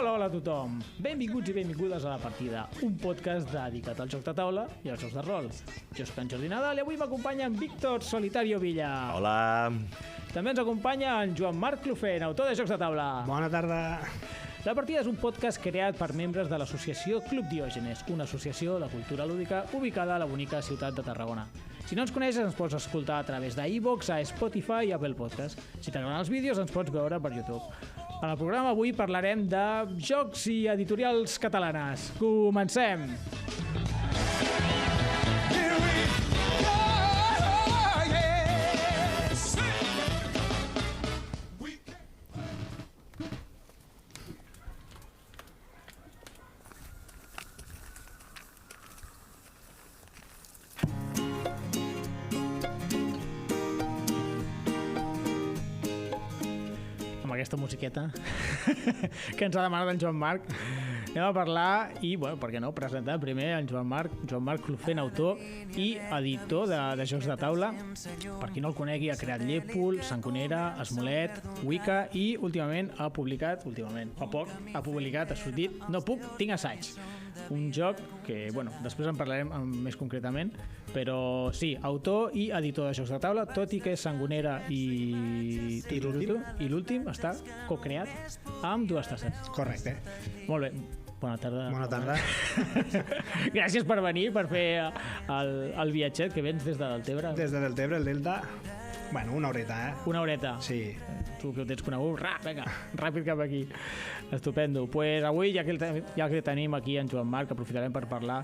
Hola a tothom! Benvinguts i benvingudes a La Partida, un podcast dedicat al joc de taula i als jocs de rol. Jo soc en Jordi Nadal i avui m'acompanya en Víctor Solitario Villa. Hola! També ens acompanya en Joan Marc Clofent, autor de jocs de taula. Bona tarda! La Partida és un podcast creat per membres de l'associació Club Diògenes, una associació de cultura lúdica ubicada a la bonica ciutat de Tarragona. Si no ens coneixes, ens pots escoltar a través d'iVoox, a Spotify i Apple Podcast. Si t'agraden els vídeos, ens pots veure per YouTube. En el programa avui parlarem de jocs i editorials catalanes. Comencem! Aquesta musiqueta que ens ha demanat en Joan Marc, anem a parlar i, bueno, per què no, presentar primer en Joan Marc Clofent, autor i editor de jocs de taula. Per qui no el conegui, ha creat Llépol, Sanconera, Esmolet, Wicca i últimament ha publicat, ha sortit No Puc, Tinc Assaig, un joc que, bueno, després en parlarem més concretament, però sí, autor i editor de jocs de taula, tot i que Sangonera i l'últim està co-creat amb Dues Tasses. Correcte. Molt bé. Bona tarda. Bona tarda. Gràcies per venir, per fer el viatget que vens des de Deltebre. Des de Deltebre, el Delta, bueno, una horeta, Una horeta. Sí. Tu que ho tens conegut, vinga, ràpid cap aquí. Estupendo. Pues avui, ja que tenim aquí en Joan Marc, aprofitarem per parlar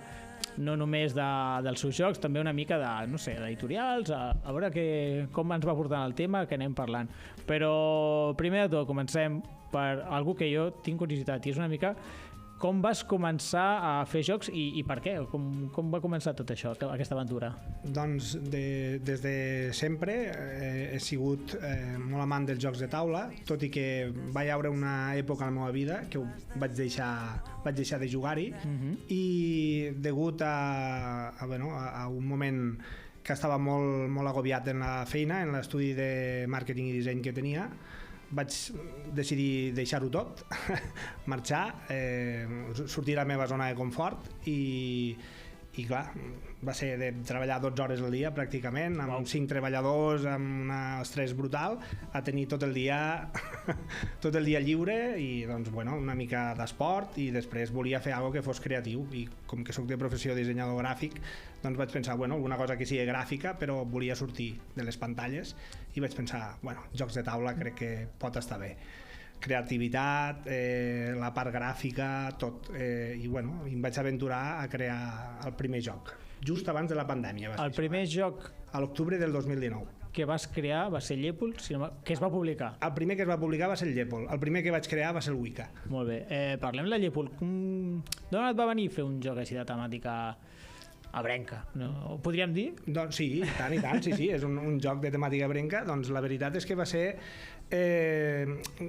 no només dels seus jocs, també una mica d'editorials, a veure com ens va portant el tema, que anem parlant. Però primer de tot comencem per algú que jo tinc curiositat, i és una mica com vas començar a fer jocs i per què? Com va començar tot això, aquesta aventura? Doncs des de sempre he sigut molt amant dels jocs de taula, tot i que va haver una època a la meva vida que vaig deixar de jugar-hi, i degut a un moment que estava molt agobiat en la feina, en l'estudi de màrqueting i disseny que tenia, vaig decidir deixar-ho tot, marxar, sortir de la meva zona de confort i clar, va ser de treballar 12 hores al dia pràcticament, amb 5 treballadors, amb un estrès brutal, a tenir tot el dia lliure i doncs, bueno, una mica d'esport, i després volia fer alguna que fos creatiu, i com que soc de professió dissenyador gràfic, doncs vaig pensar, bueno, alguna cosa que sigui gràfica, però volia sortir de les pantalles, i vaig pensar, bueno, jocs de taula crec que pot estar bé. Creativitat, la part gràfica, tot, i bueno, em vaig aventurar a crear el primer joc, just abans de la pandèmia. El primer joc a l'octubre del 2019 que vas crear va ser Llépol, que es va publicar. El primer que es va publicar va ser el Llépol, el primer que vaig crear va ser el Wicca. Molt bé, parlem de Llépol. D'on et va venir fer un joc així de temàtica abrenca, no? Ho podríem dir? Doncs sí, i tant, sí, és un joc de temàtica abrenca. Doncs la veritat és que va ser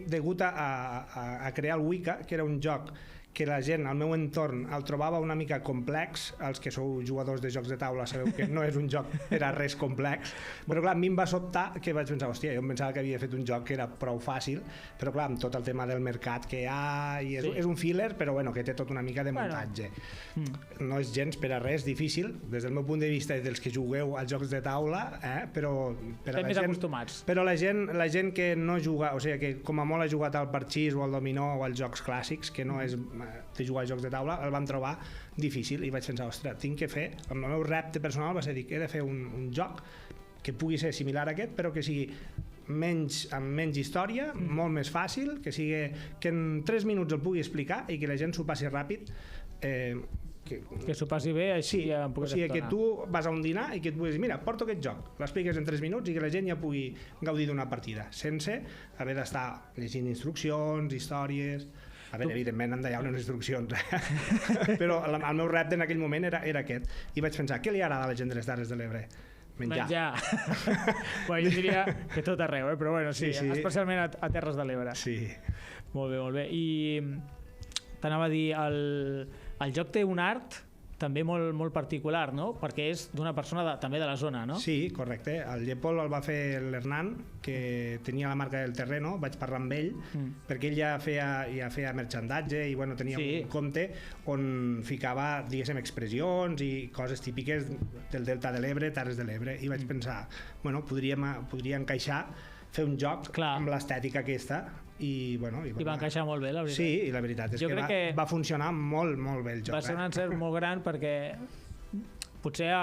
degut a crear el Wicca, que era un joc que la gent al meu entorn el trobava una mica complex. Els que sou jugadors de jocs de taula sabeu que no és un joc per a res complex, però clar, a mi em va sobtar que vaig pensar, hòstia, jo em pensava que havia fet un joc que era prou fàcil, però clar, amb tot el tema del mercat que hi ha, i és un filler, però bueno, que té tot una mica de muntatge. No és gens per a res difícil, des del meu punt de vista dels que jugueu als jocs de taula, però per a la més gent, acostumats. Però la gent que no juga, o sigui, que com a molt ha jugat al parxís o al dominó o als jocs clàssics, que no és de jugar a jocs de taula, el van trobar difícil, i vaig pensar, ostres, tinc que fer, el meu repte personal va ser dir que he de fer un joc que pugui ser similar a aquest, però que sigui amb menys història, molt més fàcil, que en 3 minuts el pugui explicar i que la gent s'ho passi ràpid, que s'ho passi bé, així sí, ja em puc que tu vas a un dinar i que et puguis dir, mira, porto aquest joc, l'expliques en 3 minuts i que la gent ja pugui gaudir d'una partida, sense haver d'estar llegint instruccions, històries. A veure, evidentment han d'haver unes instruccions, però el meu repte en aquell moment era aquest, i vaig pensar, què li agrada a la gent de les Terres de l'Ebre? Menjar. Bueno, jo diria que tot arreu, però bueno, sí. Especialment a Terres de l'Ebre. Sí. Molt bé. I t'anava a dir, el joc té un art també molt, molt particular, no? Perquè és d'una persona també de la zona, no? Sí, correcte. El Llepol el va fer l'Hernán, que tenia la marca del Terreno, vaig parlar amb ell, perquè ell ja feia merchandatge i bueno, tenia un compte on ficava, diguéssim, expressions i coses típiques del Delta de l'Ebre, Terres de l'Ebre, i vaig pensar, bueno, podria encaixar fer un joc amb l'estètica aquesta i va encaixar molt bé, la veritat. Sí, i la veritat és que va funcionar molt, molt bé el joc. Va ser un encert molt gran perquè potser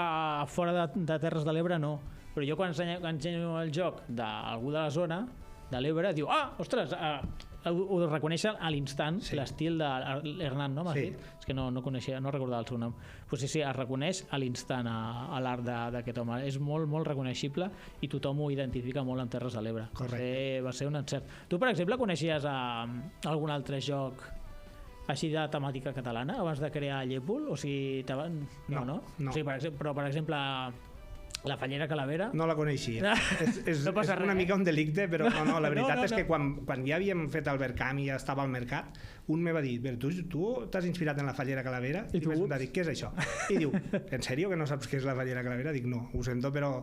fora de Terres de l'Ebre no, però jo quan ensenyo el joc d'algú de la zona de l'Ebre diu, ostres, ho reconeix a l'instant, l'estil de l'Hernán, no? És que no coneixia, no recordava el seu nom. Pues sí, es reconeix a l'instant a l'art d'aquest home. És molt, molt reconeixible i tothom ho identifica molt amb Terres de l'Ebre. Va ser un encert. Tu, per exemple, coneixies algun altre joc així de temàtica catalana abans de crear Llépol? O sigui, no. O sigui, però, per exemple, la Fallera Calavera... No la coneixia. És una mica un delicte, però no, la veritat és que quan ja havíem fet el Verkami i ja estava al mercat, un me va dir, tu t'has inspirat en la Fallera Calavera? I vaig preguntar, què és això? I diu, en sèrio que no saps què és la Fallera Calavera? Dic, no, ho sento, però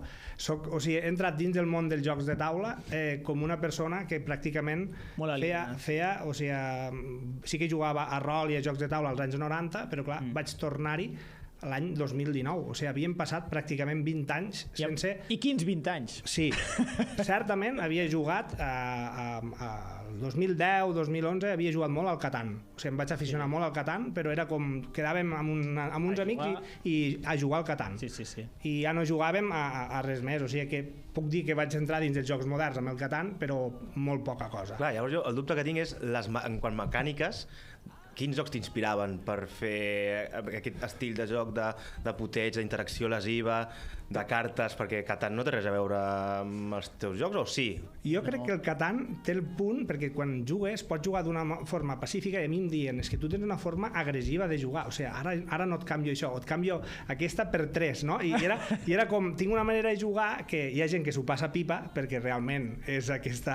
he entrat dins del món dels jocs de taula com una persona que pràcticament feia, o sigui, sí que jugava a rol i a jocs de taula als anys 90, però clar, vaig tornar-hi l'any 2019, o sigui, havíem passat pràcticament 20 anys sense... I quins 20 anys? Sí, certament havia jugat el 2010, 2011, havia jugat molt al Catan, o sigui, em vaig aficionar molt al Catan, però era com, quedàvem amb uns amics i a jugar al Catan. Sí. I ja no jugàvem a res més, o sigui que puc dir que vaig entrar dins dels jocs moderns amb el Catan, però molt poca cosa. Clar, llavors jo el dubte que tinc és, en quant mecàniques, quins jocs t'inspiraven per fer aquest estil de joc de puteig, d'interacció lesiva, de cartes, perquè Catan no té res a veure amb els teus jocs, o sí? Jo crec que el Catan té el punt, perquè quan jugues pots jugar d'una forma pacífica i a mi em diuen, és que tu tens una forma agressiva de jugar, o sigui, ara no et canvio això, et canvio aquesta per 3, no? I era com, tinc una manera de jugar que hi ha gent que s'ho passa pipa, perquè realment és aquest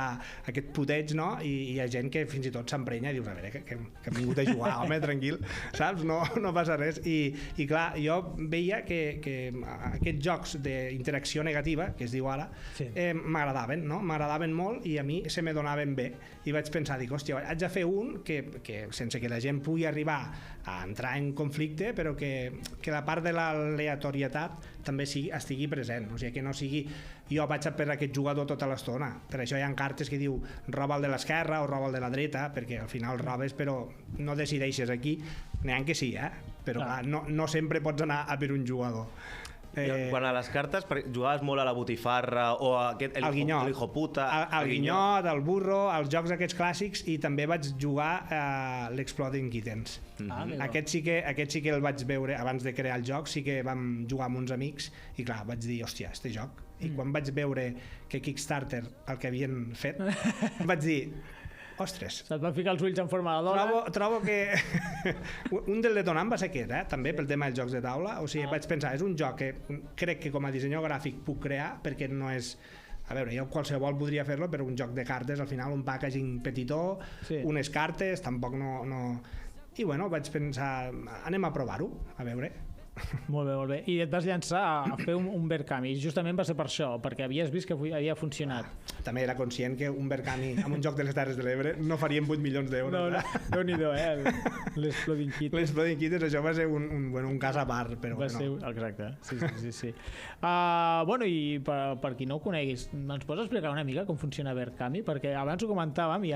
puteig, no? I hi ha gent que fins i tot s'emprenya i dius, a veure, que hem vingut a jugar, home, tranquil, saps? No passa res. I clar, jo veia que aquests jocs d'interacció negativa, que es diu ara, m'agradaven, no? M'agradaven molt i a mi se me donaven bé. I vaig pensar, dic, hòstia, haig de fer un que sense que la gent pugui arribar a entrar en conflicte, però que la part de l'aleatorietat també estigui present, o sigui, que no sigui jo vaig per aquest jugador tota l'estona. Per això hi ha cartes que diu roba el de l'esquerra o roba el de la dreta, perquè al final robes però no decideixes aquí, n'hi ha que sí, però clar, no sempre pots anar a per un jugador. Quan a les cartes jugaves molt a la botifarra o a el hijo puta, el guinyot, el burro, els jocs aquests clàssics, i també vaig jugar a l'Exploding Kittens. Aquest sí que el vaig veure abans de crear el joc, sí que vam jugar amb uns amics i clar, vaig dir, hòstia, este joc. I quan vaig veure que Kickstarter el que havien fet, vaig dir, ostres, se't van ficar els ulls en forma de dòlar. Trobo que un del detonant va ser aquest, també pel tema dels jocs de taula, o sigui, vaig pensar, és un joc que crec que com a dissenyador gràfic puc crear, perquè no és, a veure, jo qualsevol podria fer-lo, però un joc de cartes, al final un packaging petitó, unes cartes, tampoc no... I bueno, vaig pensar, anem a provar-ho, a veure. Molt bé. I et vas llançar a fer un Verkami, i justament va ser per això, perquè havies vist que havia funcionat. També era conscient que un Verkami amb un joc de les Terres de l'Ebre no farien 8 milions d'euros. No, Déu-n'hi-do, l'Exploding Kittens. L'Exploding Kittens, això va ser un cas a part, però bueno. Exacte, sí. Bueno, i per qui no ho coneguis, ens pots explicar una mica com funciona Verkami? Perquè abans ho comentàvem i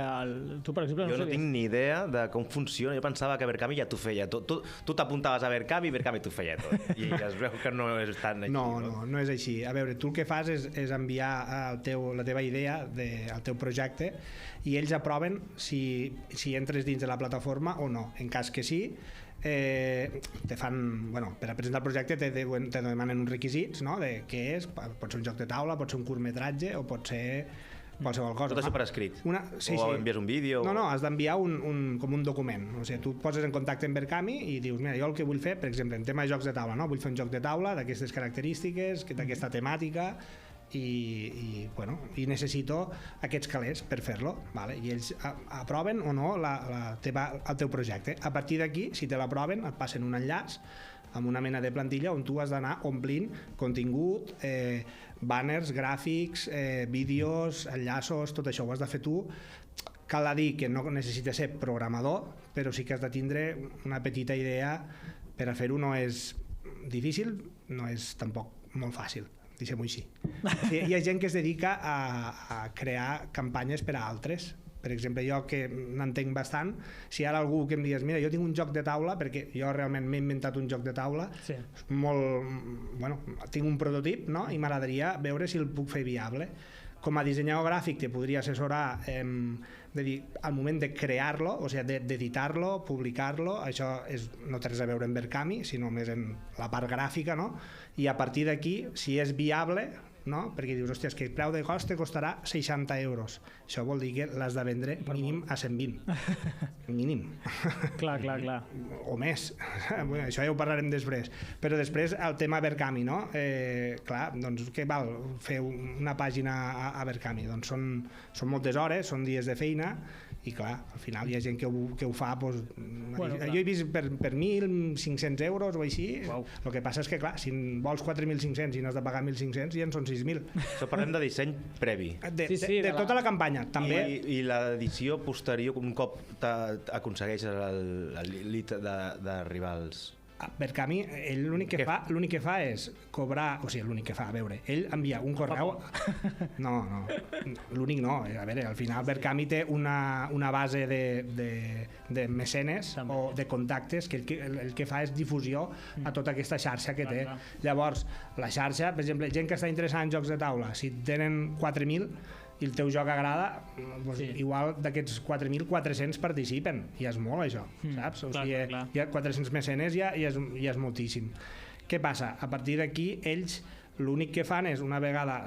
tu, per exemple, jo no tinc ni idea de com funciona. Jo pensava que Verkami ja t'ho feia. Tu t'apuntaves a Verkami i Verkami t'ho feia tot. I es veu que no és tan així. No és així. A veure, tu el que fas és enviar la teva idea al teu projecte i ells aproven si entres dins de la plataforma o no. En cas que sí, te fan, per a presentar el projecte te demanen uns requisits, no? De què és, pot ser un joc de taula, pot ser un curtmetratge o pot ser qualsevol cosa. Tot això per escrit? Sí. O envies un vídeo? No, has d'enviar com un document. O sigui, tu et poses en contacte amb Verkami i dius, mira, jo el que vull fer, per exemple, en tema de jocs de taula, no? Vull fer un joc de taula d'aquestes característiques, d'aquesta temàtica, i necessito aquests calés per fer-lo, vale? I ells aproven o no el teu projecte. A partir d'aquí, si te l'aproven, et passen un enllaç amb una mena de plantilla on tu has d'anar omplint contingut, banners, gràfics, vídeos, enllaços, tot això ho has de fer tu. Cal dir que no necessites ser programador, però sí que has de tindre una petita idea. Per a fer-ho no és difícil, no és tampoc molt fàcil, deixem-ho així. Hi ha gent que es dedica a crear campanyes per a altres. Per exemple, jo que n'entenc bastant, si hi ha algú que em digués mira, jo tinc un joc de taula, perquè jo realment m'he inventat un joc de taula, tinc un prototip, no? I m'agradaria veure si el puc fer viable. Com a dissenyador gràfic te podria assessorar al moment de crear-lo, o sigui, d'editar-lo, publicar-lo, això no té res a veure amb Verkami, sinó més en la part gràfica, no? I a partir d'aquí, si és viable, no? Perquè dius, hòstia, és que el preu de cost te costarà 60 euros. Això vol dir que l'has de vendre mínim a 120. Mínim. Clar. O més. Bueno, això ja ho parlarem després. Però després el tema Verkami, no? Clar, doncs què val fer una pàgina a Verkami? Doncs són moltes hores, són dies de feina, i clar, al final hi ha gent que ho fa doncs, jo he vist per 1.500 euros o així. El que passa és que clar, si vols 4.500 i n'has de pagar 1.500 ja en són 6.000. Això parlem de disseny previ de tota la campanya també. I l'edició posterior, un cop aconsegueixes l'elit d'arribar als... Verkami, ell l'únic que fa és cobrar, o sigui, l'únic que fa, a veure, ell envia un correu... No, l'únic no, a veure, al final Verkami té una base de mecenes o de contactes que el que fa és difusió a tota aquesta xarxa que té. Llavors, la xarxa, per exemple, gent que està interessada en jocs de taula, si tenen 4.000 i el teu joc agrada, doncs igual d'aquests 4.400 participen, i és molt això, saps? O sigui, hi ha 400 mecenes, ja és moltíssim. Què passa? A partir d'aquí, ells l'únic que fan és, una vegada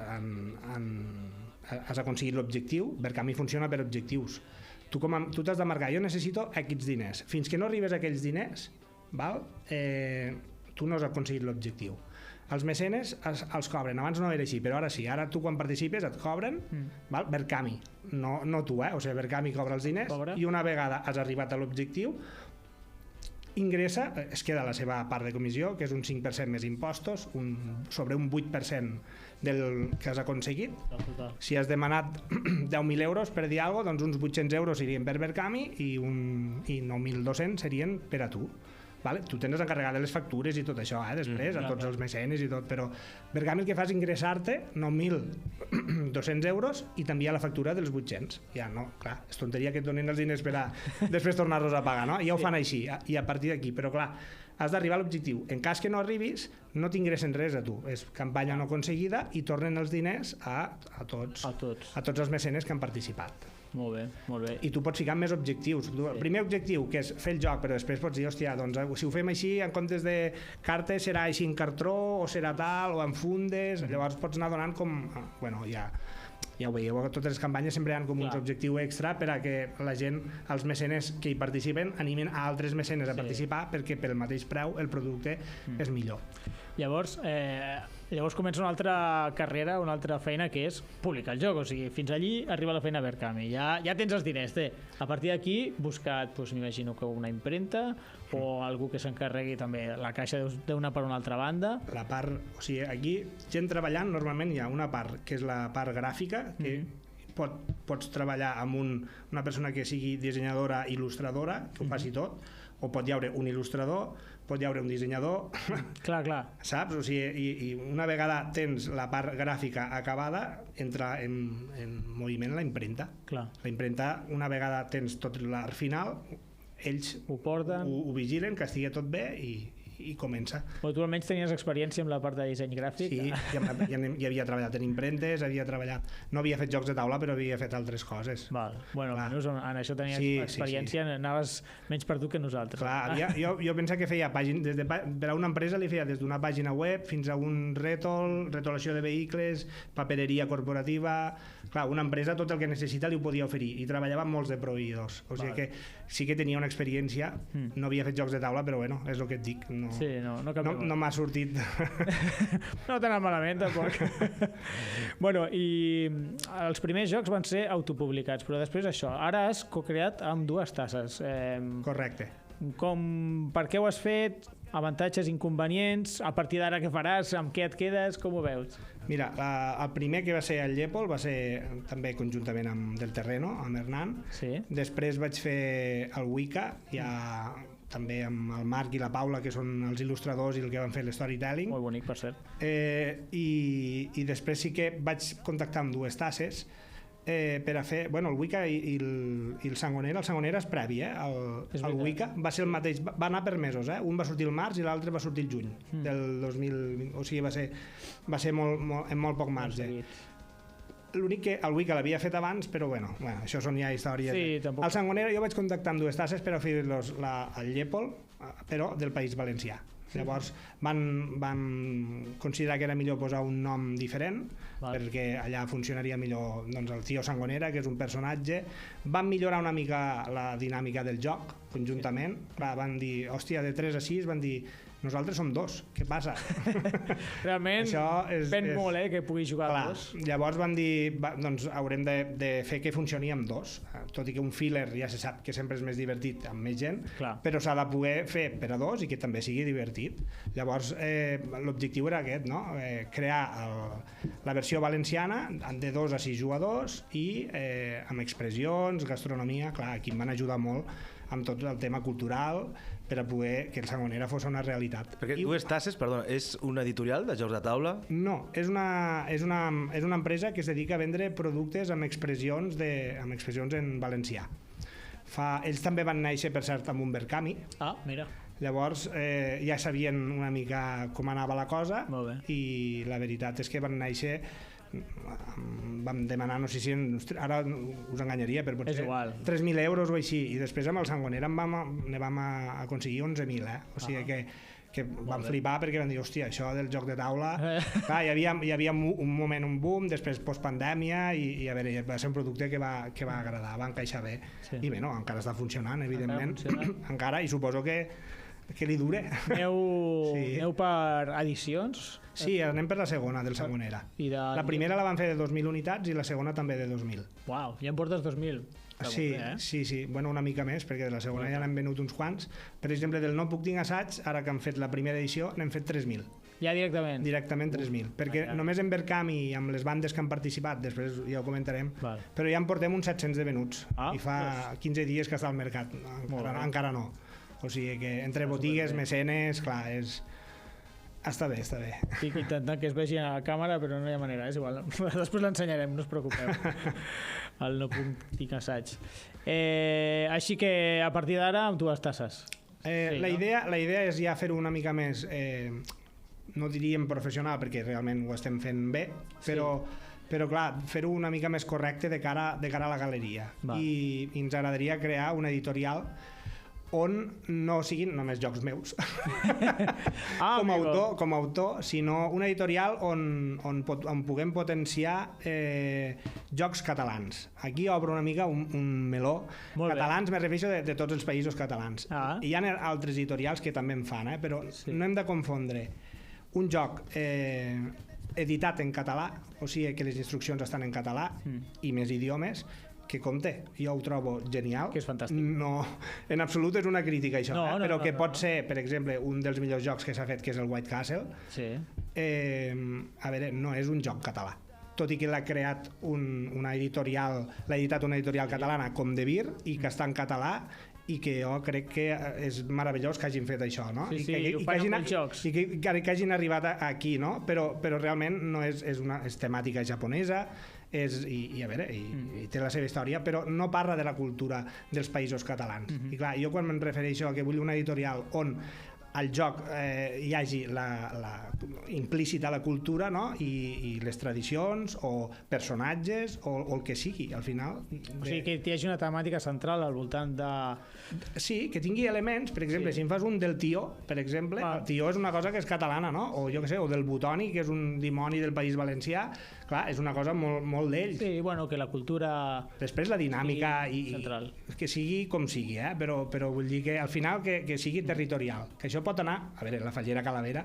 has aconseguit l'objectiu, Verkami funciona per objectius. Tu t'has de marcar, jo necessito aquests diners. Fins que no arribes a aquells diners, tu no has aconseguit l'objectiu. Els mecenes els cobren, abans no era així, però ara sí, ara tu quan participes et cobren, Verkami, no tu, o sigui, Verkami cobra els diners i una vegada has arribat a l'objectiu, ingressa, es queda la seva part de comissió, que és un 5% més impostos, sobre un 8% del que has aconseguit. Si has demanat 10.000 euros per dir alguna cosa, doncs uns 800 euros serien per Verkami i 9.200 serien per a tu. Tu tens encarregat de les factures i tot això, després, a tots els mecenes i tot, però Verkami el que fa és ingressar-te 9.200 euros i t'envia la factura dels 800. Ja no, clar, és tonteria que et donin els diners per a després tornar-los a pagar, no? Ja ho fan així, i a partir d'aquí, però clar, has d'arribar a l'objectiu. En cas que no arribis, no t'ingressen res a tu, és campanya no aconseguida i tornen els diners a tots els mecenes que han participat. Molt bé. I tu pots ficar més objectius. El primer objectiu, que és fer el joc, però després pots dir, hòstia, doncs si ho fem així, en comptes de cartes serà així en cartró, o serà tal, o en fundes, llavors pots anar donant com... Bueno, ja ho veieu, totes les campanyes sempre hi ha com un objectiu extra per a que la gent, els mecenes que hi participen, animen a altres mecenes a participar perquè pel mateix preu el producte és millor. Llavors comença una altra carrera, una altra feina, que és publicar el joc. O sigui, fins allí arriba la feina a Verkami. Ja tens els diners. A partir d'aquí, buscat, m'imagino que una impremta o algú que s'encarregui també, la caixa d'una per una altra banda. La part, o sigui, aquí, gent treballant, normalment hi ha una part que és la part gràfica, que pots treballar amb una persona que sigui dissenyadora, il·lustradora, que ho faci tot, o pot hi haure un il·lustrador, pot hi haure un dissenyador, clar. Saps? O sigui, i una vegada tens la part gràfica acabada, entra en moviment la impremta. La impremta, una vegada tens tot l'art final, ells ho vigilen, que estigui tot bé i comença. Però tu almenys tenies experiència amb la part de disseny gràfic? Sí, ja havia treballat en impremtes, no havia fet jocs de taula, però havia fet altres coses. Bueno, almenys en això tenies experiència, anaves menys per tu que nosaltres. Clar, jo pensava que feia pàgines, per a una empresa li feia des d'una pàgina web fins a un retolació de vehicles, papereria corporativa. Clar, una empresa tot el que necessita li ho podia oferir i treballava amb molts de proveïdors. O sigui que sí que tenia una experiència, no havia fet jocs de taula, però bueno, és el que et dic. No m'ha sortit. No t'ha anat malament, tampoc. Bueno, i els primers jocs van ser autopublicats, però després això, ara has co-creat amb dues tasses. Correcte. Per què ho has fet? avantatges, inconvenients, a partir d'ara què faràs, amb què et quedes, com ho veus? Mira, el primer que va ser el Llepol va ser també conjuntament amb Del Terreno, amb Hernán. Sí. Després vaig fer el Wicca, ja també amb el Marc i la Paula, que són els il·lustradors i el que van fer l'storytelling. Molt bonic, per cert. I després sí que vaig contactar amb dues tasses per a fer, bueno, el Wicca i el Sangonera. El Sangonera és previ, el Wicca va ser el mateix, va anar per mesos, un va sortir el març i l'altre va sortir el juny del 2020, o sigui, va ser en molt poc marge. L'únic que el Wicca l'havia fet abans, però bueno, això són ja històries. Sí, tampoc. El Sangonera jo vaig contactar amb dues tasses per a fer el Llepol, però del País Valencià. Llavors van considerar que era millor posar un nom diferent, perquè allà funcionaria millor, doncs, el Tio Sangonera, que és un personatge. Van millorar una mica la dinàmica del joc conjuntament. Clar, van dir, hòstia, de 3 a 6, van dir, nosaltres som 2, què passa? Realment ven molt que pugui jugar clar, 2. Llavors van dir, doncs haurem de fer que funcioni amb 2, tot i que un filler ja se sap que sempre és més divertit amb més gent, clar, però s'ha de poder fer per a 2 i que també sigui divertit. Llavors l'objectiu era aquest, no? Crear la versió valenciana de 2 a 6 jugadors i amb expressions, gastronomia. Clar, aquí em van ajudar molt amb tot el tema cultural per a poder que el Sangonera fos una realitat. Perquè Dues Tasses, perdona, és una editorial de jocs de taula? No, és una empresa que es dedica a vendre productes amb expressions en valencià. Ells també van néixer, per cert, amb un Berkami. Ah, mira. Llavors ja sabien una mica com anava la cosa. Molt bé. I la veritat és que van néixer, vam demanar, no sé si ara us enganyaria, però potser 3.000 euros o així, i després amb el Sangonera ne vam aconseguir 11.000, o sigui que van flipar perquè van dir, hòstia, això del joc de taula. Clar, hi havia un moment, un boom, després postpandèmia, i a veure, va ser un producte que va agradar, va encaixar bé. Sí. I bé, no, encara està funcionant, evidentment. Encara, i suposo que li dure. Aneu per edicions? Sí, anem per la segona del Sangonera. La primera la van fer de 2.000 unitats i la segona també de 2.000. Uau, ja en portes 2.000. Sí, bueno, una mica més, perquè de la segona ja n'hem venut uns quants. Per exemple, del No puc dir assaig, ara que han fet la primera edició, n'hem fet 3.000. Ja directament? Directament 3.000, perquè només en Berkami i amb les bandes que han participat, després ja ho comentarem, però ja en portem uns 700 de venuts, i fa 15 dies que està al mercat, encara no. O sigui que entre botigues, mecenes, clar, està bé. Estic intentant que es vegi a la càmera, però no hi ha manera, és igual. Després l'ensenyarem, no us preocupeu. El No puc dir assaig. Així que a partir d'ara amb Dues Tasses. La idea és ja fer-ho una mica més, no diríem professional, perquè realment ho estem fent bé, però clar, fer-ho una mica més correcte de cara a la galeria. I ens agradaria crear una editorial on no siguin només jocs meus com a autor, sinó una editorial on puguem potenciar jocs catalans. Aquí obro una mica un meló. Catalans, me refereixo de tots els països catalans. Hi ha altres editorials que també en fan, però no hem de confondre un joc editat en català, o sigui que les instruccions estan en català i més idiomes, que compte, jo ho trobo genial. Que és fantàstic. No, en absolut és una crítica això, però que pot ser, per exemple, un dels millors jocs que s'ha fet, que és el White Castle. A veure, no és un joc català, tot i que l'ha creat una editorial, l'ha editat una editorial catalana com De Vir, i que està en català, i que jo crec que és meravellós que hagin fet això, no? I ho fan amb els jocs. I que hagin arribat aquí, no? Però realment no és temàtica japonesa, i a veure, i té la seva història, però no parla de la cultura dels països catalans. I clar, jo quan me'n refereixo a que vull una editorial on al joc hi hagi implícita la cultura, no? I les tradicions o personatges o el que sigui, al final. O sigui, que hi hagi una temàtica central al voltant de... Sí, que tingui elements, per exemple, si em fas un del Tio, per exemple, el Tio és una cosa que és catalana, no? O jo què sé, o del Butoni, que és un dimoni del País Valencià, clar, és una cosa molt d'ells. Sí, bueno, que la cultura... Després la dinàmica i que sigui com sigui, però vull dir que al final que sigui territorial, que això pot anar, a veure, la Fallera Calavera,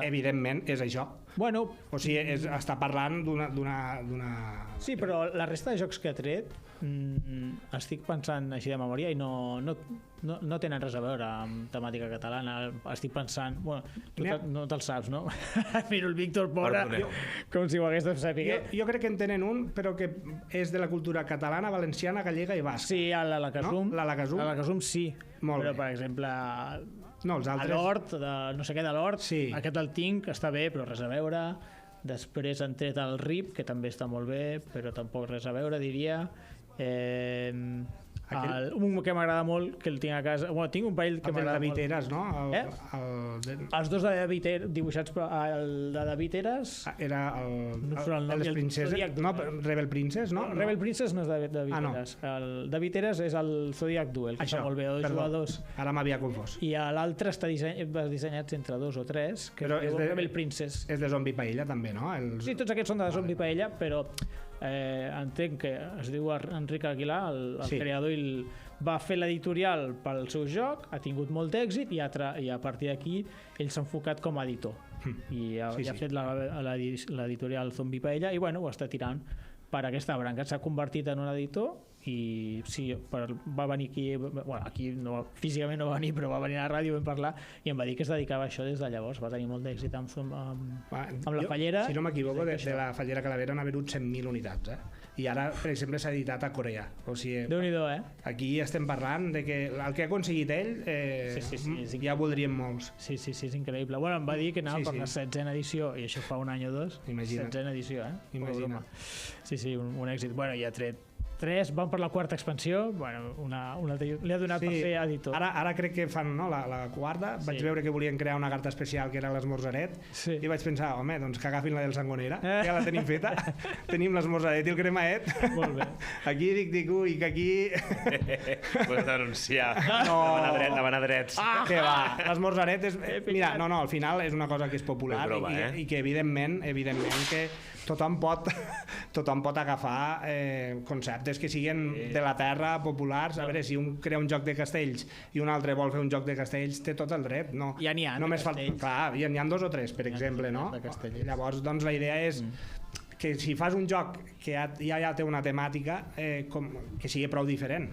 evidentment és això. Bueno, o sigui, està parlant d'una... Sí, però la resta de jocs que ha tret estic pensant així de memòria i no tenen res a veure amb temàtica catalana. Estic pensant... Bueno, tu no te'l saps, no? Miro el Víctor, pobre, com si ho hagués de saber. Jo crec que en tenen un, però que és de la cultura catalana, valenciana, gallega i basca. Sí, l'Alacasum. No? L'Alacasum sí. Molt però, bé. per exemple, no, els altres... a l'Hort, no sé què de l'Hort, sí. Aquest el tinc, està bé, però res a veure. Després han tret el RIP, que també està molt bé, però tampoc res a veure, diria. Un que m'agrada molt, que el tinc a casa... Bueno, tinc un parell que m'agrada molt. El de David Eras, no? Els dos de David Eras, dibuixats per... El de David Eras... Era les princeses... No, Rebel Princess, no? Rebel Princess no és de David Eras. El David Eras és el Zodiac Duel, que està molt bé, dos jugadors. Ara m'havia confós. I l'altre està dissenyats entre 2 o 3, que es diu Rebel Princess. És de Zombie Paella, també, no? Sí, tots aquests són de Zombie Paella, però... entenc que es diu Enric Aguilar, el creador, i va fer l'editorial pel seu joc, ha tingut molt d'èxit i a partir d'aquí ell s'ha enfocat com a editor i ha fet l'editorial Zombie Paella i bueno, ho està tirant per aquesta branca, s'ha convertit en un editor i sí, va venir aquí, bueno, aquí no, físicament no va venir, però va venir a la ràdio, vam parlar i em va dir que es dedicava a això des de llavors, va tenir molt d'èxit amb la Fallera. Si no m'equivoco, de la Fallera Calavera han hagut 100.000 unitats, i ara, per exemple, s'ha editat a Corea. O sigui, Déu-n'hi-do, aquí estem parlant de que el que ha aconseguit ell ja ho voldríem molts. Sí, és increïble. Bueno, em va dir que anava per la 7a edició i això fa un any o dos. Imagina't. 7a edició, Imagina't. Sí, un èxit. Bueno, ja ha tret 3, van per la 4a expansió, bueno, li ha donat per fer editor. Ara crec que fan la quarta, vaig veure que volien crear una carta especial que era l'esmorzaret, i vaig pensar, home, doncs que agafin la del Sangonera, ja la tenim feta, tenim l'esmorzaret i el cremaet. Molt bé. Aquí dic, ui, que aquí... Pots denunciar, demanar drets. Que va, l'esmorzaret és... Mira, no, al final és una cosa que és popular i que evidentment que tothom pot agafar conceptes que siguin de la terra, populars. A veure, si un crea un joc de castells i un altre vol fer un joc de castells, té tot el dret, no? Ja n'hi ha, només castells. Clar, n'hi ha 2 o 3, per exemple, no? Llavors, doncs, la idea és que si fas un joc que ja té una temàtica, que sigui prou diferent.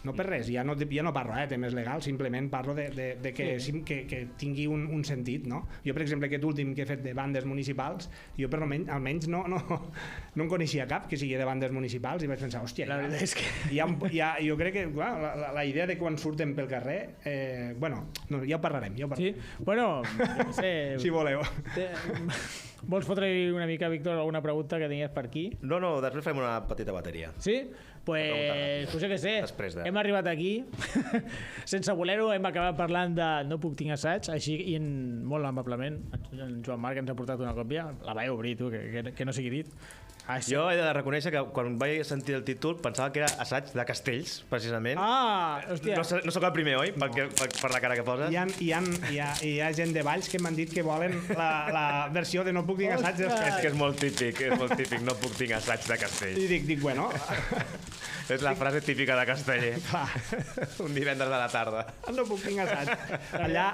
No per res, ja no parlo de temes legals, simplement parlo de que tingui un sentit, no? Jo, per exemple, aquest últim que he fet de bandes municipals, jo almenys no en coneixia cap que sigui de bandes municipals i vaig pensar, hòstia, la veritat és que... jo crec que la idea de quan surten pel carrer, bueno, ja ho parlarem. Sí? Bueno, no sé... Si voleu. Vols fotre-hi una mica, Víctor, alguna pregunta que tingués per aquí? No, després fem una petita bateria. Sí? Pues jo què sé, hem arribat aquí sense voler-ho, hem acabat parlant de No puc tinc assaig, així i molt amablement en Joan Marc ens ha portat una còpia, la vaig obrir tu, que no sigui dit. Jo he de reconèixer que quan vaig sentir el títol pensava que era assaig de castells, precisament. Hòstia. No sóc el primer, oi? Per la cara que poses. Hi ha gent de Valls que m'han dit que volen la versió de No puc tinc assaig dels castells. És que és molt típic, no puc tinc assaig de castells. I dic, bueno... És la frase típica de casteller. Un divendres de la tarda. No puc tinc assaig. Allà,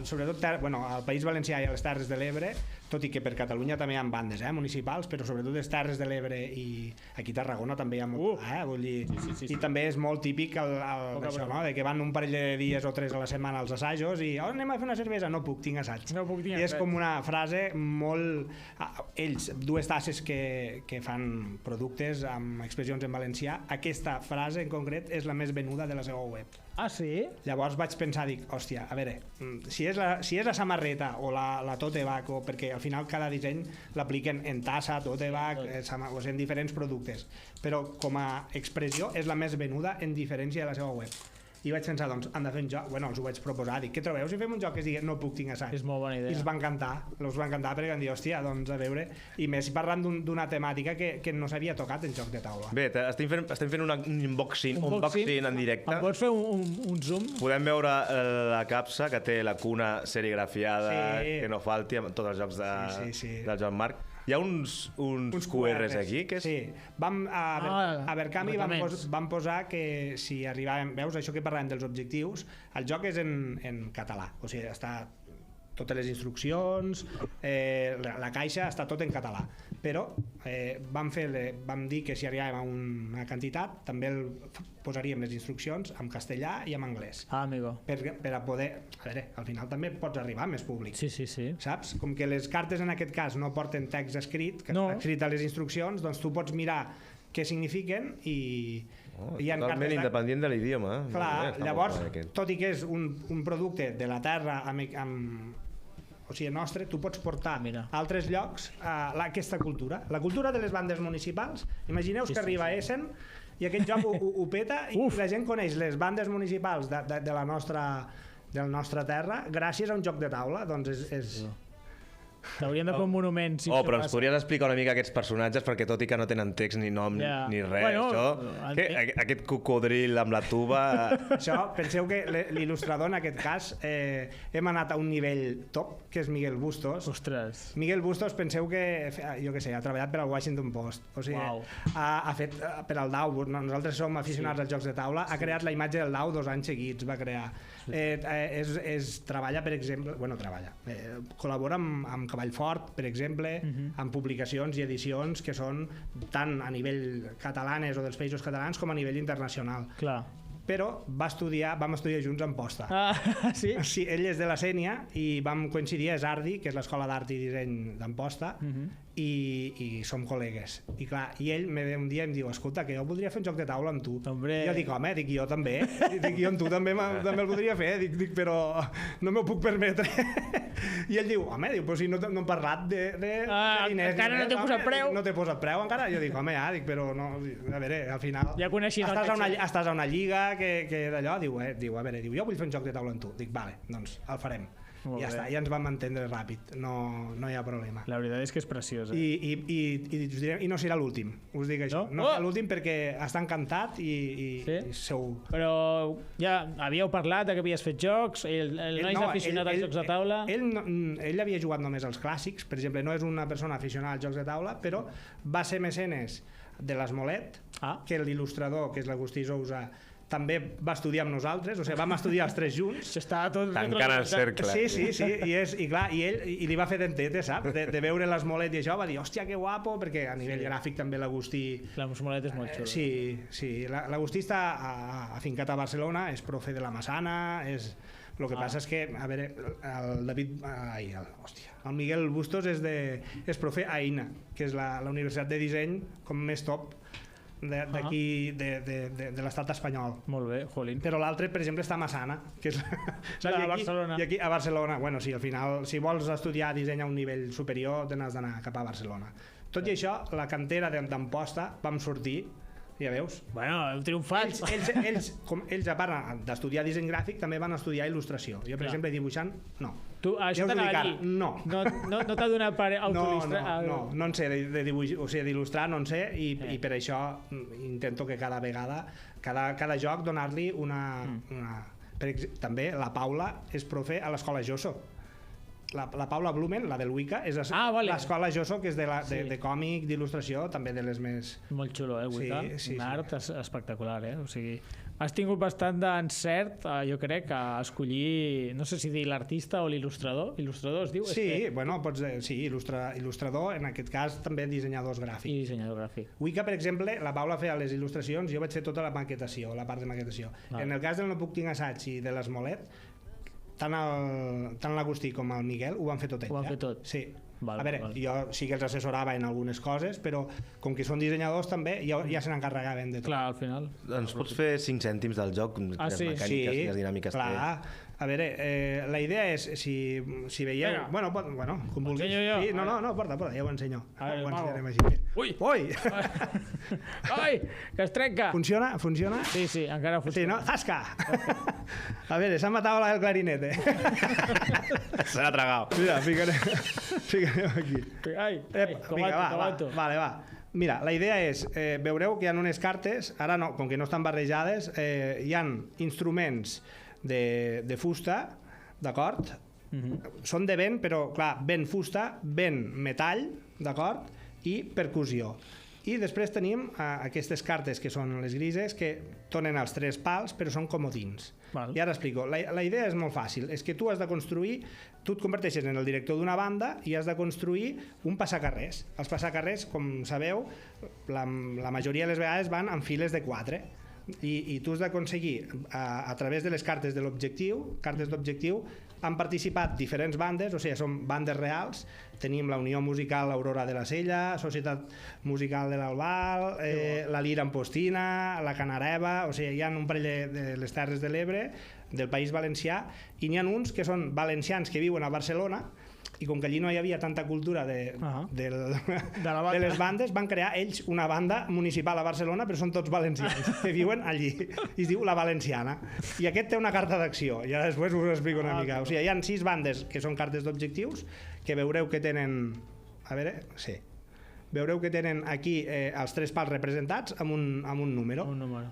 sobretot, al País Valencià i a les Terres de l'Ebre, tot i que per Catalunya també hi ha bandes municipals, però sobretot les Terres de l'Ebre i aquí a Tarragona també hi ha molt, vull dir, i també és molt típic això, no? De que van un parell de dies o 3 a la setmana als assajos i anem a fer una cervesa, no puc, tinc assaig. I és com una frase molt... Ells, 2 tasses que fan productes amb expressions en valencià, aquesta frase en concret és la més venuda de la seva web. Ah, sí? Llavors vaig pensar, dic, hòstia, a veure, si és la samarreta o la tote bag, perquè al final cada disseny l'apliquen en tassa, tote bag, o sigui, en diferents productes, però com a expressió és la més venuda en diferència de la seva web. I vaig pensar, doncs, han de fer un joc, bueno, els ho vaig proposar, dic, què trobeu si fem un joc que es digui No puc tinc assaig? És molt bona idea. I els va encantar perquè van dir, hòstia, doncs a veure, i més parlant d'una temàtica que no s'havia tocat en joc de taula. Bé, estem fent un unboxing en directe. Em pots fer un zoom? Podem veure la capsa que té la cuna serigrafiada, que no falti amb tots els jocs del Joan Marc. Hi ha uns QRs aquí? Sí, a Verkami vam posar que si arribàvem, veus, això que parlàvem dels objectius, el joc és en català, o sigui, està totes les instruccions, la caixa està tot en català, però vam dir que si arribàvem a una quantitat també posaríem les instruccions en castellà i en anglès. Amigo. Per a poder... A veure, al final també pots arribar a més públic. Sí. Saps? Com que les cartes en aquest cas no porten text escrit, que està escrit a les instruccions, doncs tu pots mirar què signifiquen i... Totalment independent de l'idioma. Clar, llavors, tot i que és un producte de la terra o sigui, nostre, tu pots portar a altres llocs aquesta cultura. La cultura de les bandes municipals, imagineu que arriba a Essen i aquest joc ho peta i la gent coneix les bandes municipals de la nostra terra gràcies a un joc de taula. Doncs és... T'hauríem de fer un monument. Però ens podries explicar una mica aquests personatges, perquè tot i que no tenen text ni nom ni res, aquest cocodril amb la tuba... Això, penseu que l'il·lustrador en aquest cas hem anat a un nivell top, que és Miguel Bustos. Ostres. Miguel Bustos, penseu que, jo què sé, ha treballat per al Washington Post, o sigui, ha fet per al Dau, nosaltres som aficionats als jocs de taula, ha creat la imatge del Dau 2 anys seguits, va crear. Treballa, per exemple, col·labora amb Cavallfort, per exemple, amb publicacions i edicions que són tant a nivell catalanes o dels països catalans com a nivell internacional. Clar. Però vam estudiar junts a Amposta. Sí? Sí, ell és de la Sénia i vam coincidir a Sardi, que és l'Escola d'Art i Disseny d'Amposta, i som col·legues. I clar, i ell me ve un dia i em diu, escolta, que jo voldria fer un joc de taula amb tu. Hombre. Jo dic, home, jo també. Jo amb tu també el voldria fer. Dic, però no m'ho puc permetre. I ell diu, home, però si no hem parlat de diners. Encara no t'he posat preu. No t'he posat preu encara. Jo dic, home, però no, a veure, al final... Ja coneixia estàs a una lliga que d'allò, diu, a veure, jo vull fer un joc de taula amb tu. Dic, vale, doncs el farem. Ja està, ja ens vam entendre ràpid, no hi ha problema. La veritat és que és preciós. I no serà l'últim, us dic això. No serà l'últim perquè està encantat i segur. Però ja havíeu parlat que havies fet jocs, el noi és aficionat als jocs de taula. Ell havia jugat només als clàssics, per exemple, no és una persona aficionada als jocs de taula, però va ser mecenes de l'Esmolet, que l'il·lustrador, que és l'Agustí Sousa, també va estudiar amb nosaltres, o sigui, vam estudiar els tres junts. Tancant el cercle. Sí, i clar, i ell li va fer dentete, saps? De veure l'Esmolet i això, va dir, hòstia, que guapo, perquè a nivell gràfic també l'Agustí... L'Esmolet és molt xulo. Sí, l'Agustí està afincat a Barcelona, és profe de la Massana, el que passa és que, a veure, el Miguel Bustos és profe a EINA, que és la universitat de disseny com més top d'aquí, de l'estat espanyol. Molt bé, jolín. Però l'altre, per exemple, està a Massana, que és a Barcelona. I aquí a Barcelona, bueno, sí, al final, si vols estudiar disseny a un nivell superior, t'has d'anar cap a Barcelona. Tot i això, la cantera d'Amposta vam sortir, ja veus? Bueno, heu triomfat. Ells, a part d'estudiar disseny gràfic, també van estudiar il·lustració. Jo, per exemple, dibuixant, no. Tu, això t'anava a dir. No. No t'ha donat per autoil·lustrar? No en sé de dibuix, o sigui, d'il·lustrar no en sé, i per això intento que cada vegada, cada joc, donar-li una... També la Paula és profe a l'escola Josso. La Paula Blumen, la del Wicca, és l'escola Josso, que és de còmic, d'il·lustració, també de les més... Molt xulo, Wicca? Sí. Un art espectacular, O sigui, has tingut bastant d'encert, jo crec, a escollir, no sé si dir l'artista o l'il·lustrador. Il·lustrador es diu? Sí, bueno, pots dir, sí, il·lustrador, en aquest cas també dissenyadors gràfics. I dissenyador gràfic. Wicca, per exemple, la Paula feia les il·lustracions, jo vaig fer tota la maquetació, la part de maquetació. En el cas del No puc tinc assaig i de l'Esmolet, tant l'Agustí com el Miguel ho van fer tot ells. Ho van fer tot? Sí. A veure, jo sí que els assessorava en algunes coses, però com que són dissenyadors també, ja se n'encarregaven de tot. Clar, al final. Doncs pots fer 5 cèntims del joc, les mecàniques i les dinàmiques. Clar. A veure, la idea és, si veieu... Bueno, com vulguis. Sí, no, porta, ja ho ensenyo. Ho ensenyarem així. Ui! Ai, que es trenca! Funciona? Sí, encara funciona. Sí, no? Zasca! A veure, s'ha matat el clarinete. Se l'ha tragat. Mira, ficarem aquí. Vinga, va. Mira, la idea és, veureu que hi ha unes cartes, ara no, com que no estan barrejades, hi ha instruments de fusta, d'acord? Són de vent, però clar, vent fusta, vent metall, d'acord? I percussió. I després tenim aquestes cartes que són les grises, que donen els 3 pals, però són comodins. Val. I ara explico. La idea és molt fàcil. És que tu has de construir, tu et converteixes en el director d'una banda i has de construir un passacarrers. Els passacarrers, com sabeu, la majoria de les vegades van en files de 4. I tu has d'aconseguir, a través de les cartes de l'objectiu, cartes d'objectiu, han participat diferents bandes, o sigui, són bandes reals. Tenim la Unió Musical Aurora de la Sella, Societat Musical de l'Albal, la Lira Ampostina, la Canareva, o sigui, hi ha un parell de les Terres de l'Ebre, del País Valencià, i n'hi ha uns que són valencians que viuen a Barcelona, i com que allí no hi havia tanta cultura de les bandes, van crear ells una banda municipal a Barcelona, però són tots valencians que viuen allí, i es diu La Valenciana, i aquest té una carta d'acció, i ara després us ho explico una mica. O sigui, hi ha 6 bandes que són cartes d'objectius, que veureu que tenen, a veure, sí, veureu que tenen aquí els 3 pals representats amb un número.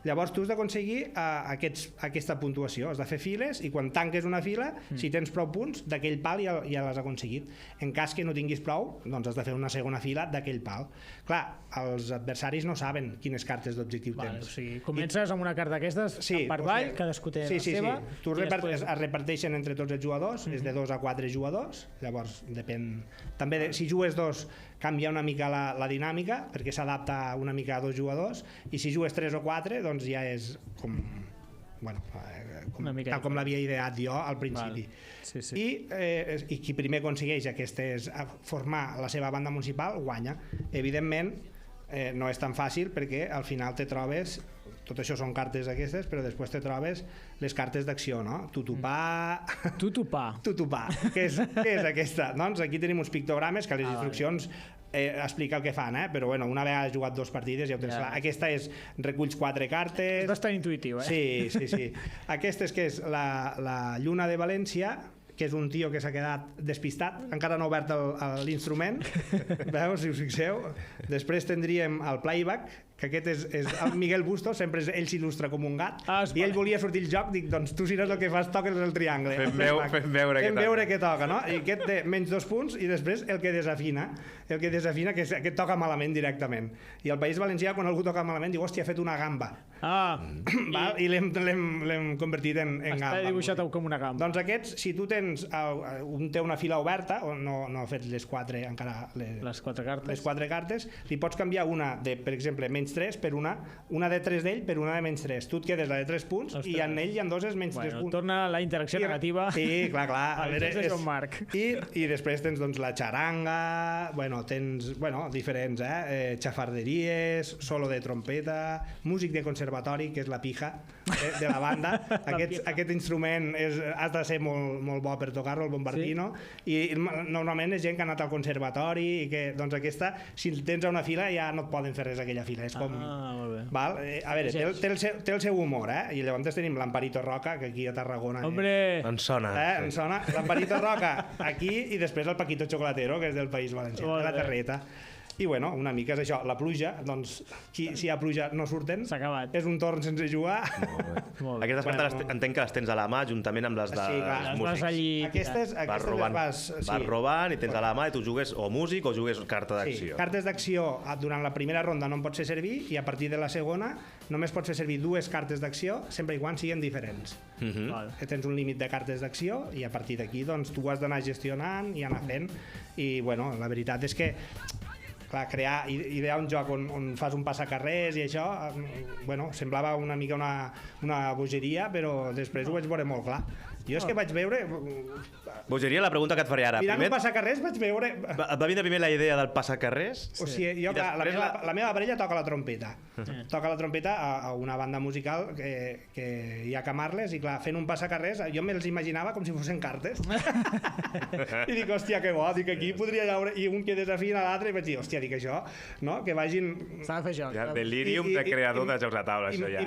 Llavors tu has d'aconseguir aquesta puntuació, has de fer files, i quan tanques una fila, si tens prou punts d'aquell pal ja l'has aconseguit. En cas que no tinguis prou, doncs has de fer una segona fila d'aquell pal. Clar, els adversaris no saben quines cartes d'objectiu tens. O sigui, comences amb una carta d'aquestes per avall, cadascú té la seva. Es reparteixen entre tots els jugadors, és de 2 a 4 jugadors, llavors depèn. També si jugues 2 canvia una mica la dinàmica, perquè s'adapta una mica a 2 jugadors, i si jugues 3 o 4 doncs ja és com, bueno, tal com l'havia ideat jo al principi. I qui primer aconsegueix formar la seva banda municipal guanya. Evidentment no és tan fàcil, perquè al final te trobes, tot això són cartes aquestes, però després te trobes les cartes d'acció, no? Tutupà... Què és aquesta? Doncs aquí tenim uns pictogrames que les instruccions explica el que fan, però bueno, una vegada has jugat 2 partides ja ho tens clar. Aquesta és, reculls 4 cartes... És bastant intuïtiu, Sí. Aquesta és que és la Lluna de València, que és un tio que s'ha quedat despistat, encara no ha obert l'instrument, veus, si us fixeu. Després tindríem el playback, que aquest és el Miguel Bustos, sempre ell s'il·lustra com un gat, i ell volia sortir el joc, dic, doncs tu si no és el que fas, toques el triangle. Fem veure que toca, no? I aquest té menys 2 punts, i després el que desafina, que aquest toca malament directament. I al País Valencià, quan algú toca malament, diu, hòstia, ha fet una gamba. I l'hem convertit en gamba. Està dibuixat com una gamba. Doncs aquests, si tu tens un té una fila oberta, o no ha fet les 4 encara, les 4 cartes, li pots canviar una de, per exemple, menys 3 per una de 3 d'ell per una de menys 3. Tu et quedes la de 3 punts. Ostres. I en ell i en 2 és menys 3 punts. Torna la interacció negativa. Sí, clar. A veure, I després tens doncs, la xaranga, tens diferents, xafarderies, solo de trompeta, músic de conservatori, que és la pija de la banda. Aquest instrument has de ser molt bo per tocar-lo, el bombardino, i normalment és gent que ha anat al conservatori i que, doncs aquesta, si tens a una fila ja no et poden fer res a aquella fila. És com... molt bé. Val? A veure, té el seu humor, i llavors tenim l'Amparito Roca, que aquí a Tarragona... Hombre! Em sona. L'Amparito Roca aquí, i després el Paquito Chocolatero, que és del País Valencià, de la Terreta. I bueno, una mica és això, la pluja, doncs si hi ha pluja no surten, s'ha acabat. És un torn sense jugar. Aquestes cartes entenc que les tens a la mà juntament amb les dels músics. Aquestes vas robant i tens a la mà i tu jugues o músic o jugues carta d'acció. Cartes d'acció durant la primera ronda no en pot fer servir, i a partir de la segona només pots fer servir 2 cartes d'acció sempre i quan siguin diferents. Tens un límit de cartes d'acció i a partir d'aquí doncs tu has d'anar gestionant i anar fent, i bueno, la veritat és que idear un joc on fas un passacarrers i això, semblava una mica una bogeria, però després ho vaig veure molt clar. Jo és que vaig veure... Bogeria, la pregunta que et faré ara. Mirant un passacarrers vaig veure... Et va vindre primer la idea del passacarrers? O sigui, la meva parella toca la trompeta. Toca la trompeta a una banda musical que hi ha a Camarles, i clar, fent un passacarrers, jo me'ls imaginava com si fossin cartes. I dic, hòstia, que bo, dic, aquí podria haure... I un que desafina l'altre, i vaig dir, hòstia, dic això, no? Que vagin... S'ha de fer joc. Delírium de creador de jocs de taula, això ja.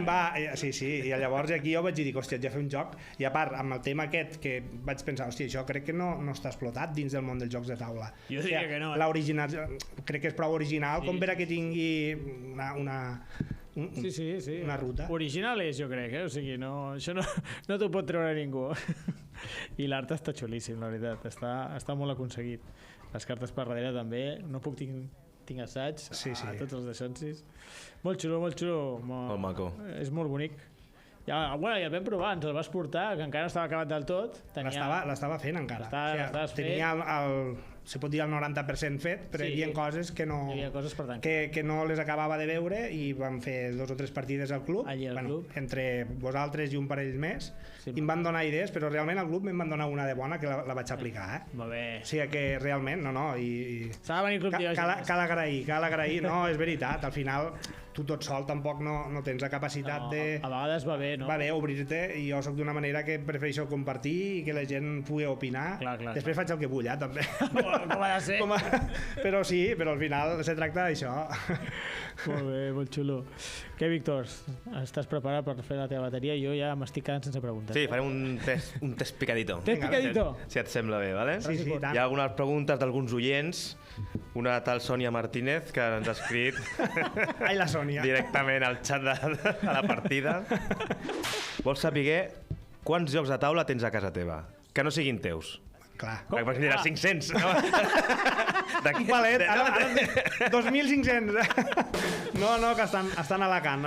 Sí, i llavors aquí jo vaig dir, hòstia, ja fer un joc, i a part, amb el tema aquest, que vaig pensar, hòstia, això crec que no està explotat dins del món dels jocs de taula. Jo diria que no. L'original, crec que és prou original, com per a que tingui una ruta. Original és, jo crec, o sigui, això no t'ho pot treure ningú. I l'art està xulíssim, la veritat, està molt aconseguit. Les cartes per darrere també, no puc tinc assaig Sí, sí. a tots els deixonsis. Molt xulo, molt xulo. Molt maco. És molt bonic. Ja el vam provar, ens el vas portar, que encara no estava acabat del tot. L'estava fent encara. L'estaves fent. Tenia se pot dir el 90% fet, però hi havia coses que no, hi havia coses per tant. que no les acabava de veure i vam fer 2 o 3 partides al club, Allí al club. entre vosaltres i un parell més, Sí. i em van donar idees, però realment al club em van donar una de bona que la vaig aplicar. Molt bé. O sigui que realment, S'ha de venir al club Diògenes. cal agrair, no, és veritat, al final tu tot sol tampoc no tens la capacitat de... A vegades va bé, no? Va bé obrir-te, i jo sóc d'una manera que prefereixo compartir i que la gent pugui opinar. Clar, Després faig el que vull, també. Com ha de ser. Però sí, però al final se tracta d'això. Molt bé, molt xulo. Què, Víctor? Estàs preparat per fer la teva bateria? Jo ja m'estic quedant sense preguntes. Sí, farem un test picadito. Test picadito? Si et sembla bé, vale? Sí, tant. Hi ha algunes preguntes d'alguns oients. Una tal Sònia Martínez, que ens ha escrit Ai, la Sònia. directament al xat de la partida. Vols saber quants jocs de taula tens a casa teva? Que no siguin teus. Clar. Perquè diràs 500. No? Valet, ara 2.500. No, que estan a Alacant.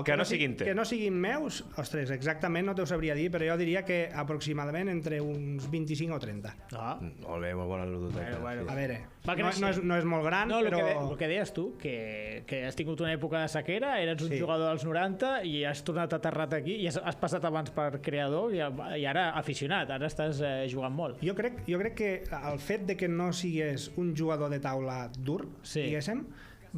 Que no siguin teus. Que no siguin meus, ostres, exactament no t'ho sabria dir, però jo diria que aproximadament entre uns 25 o 30. Molt bé, molt bona ludoteca. Bueno. A veure, Va créixer. no és molt gran, No, però... el que deies tu, que has tingut una època de sequera, eres un jugador dels 90 i has tornat aterrat aquí i has passat abans per creador i ara aficionat, ara estàs jugant molt. Jo crec que el fet de que no sigués un jugador de taula dur, diguéssim,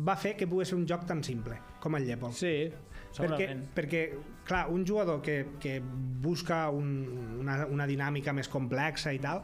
va fer que pogués ser un joc tan simple com el Llépol. Sí, segurament. Perquè clar, un jugador que busca una dinàmica més complexa i tal,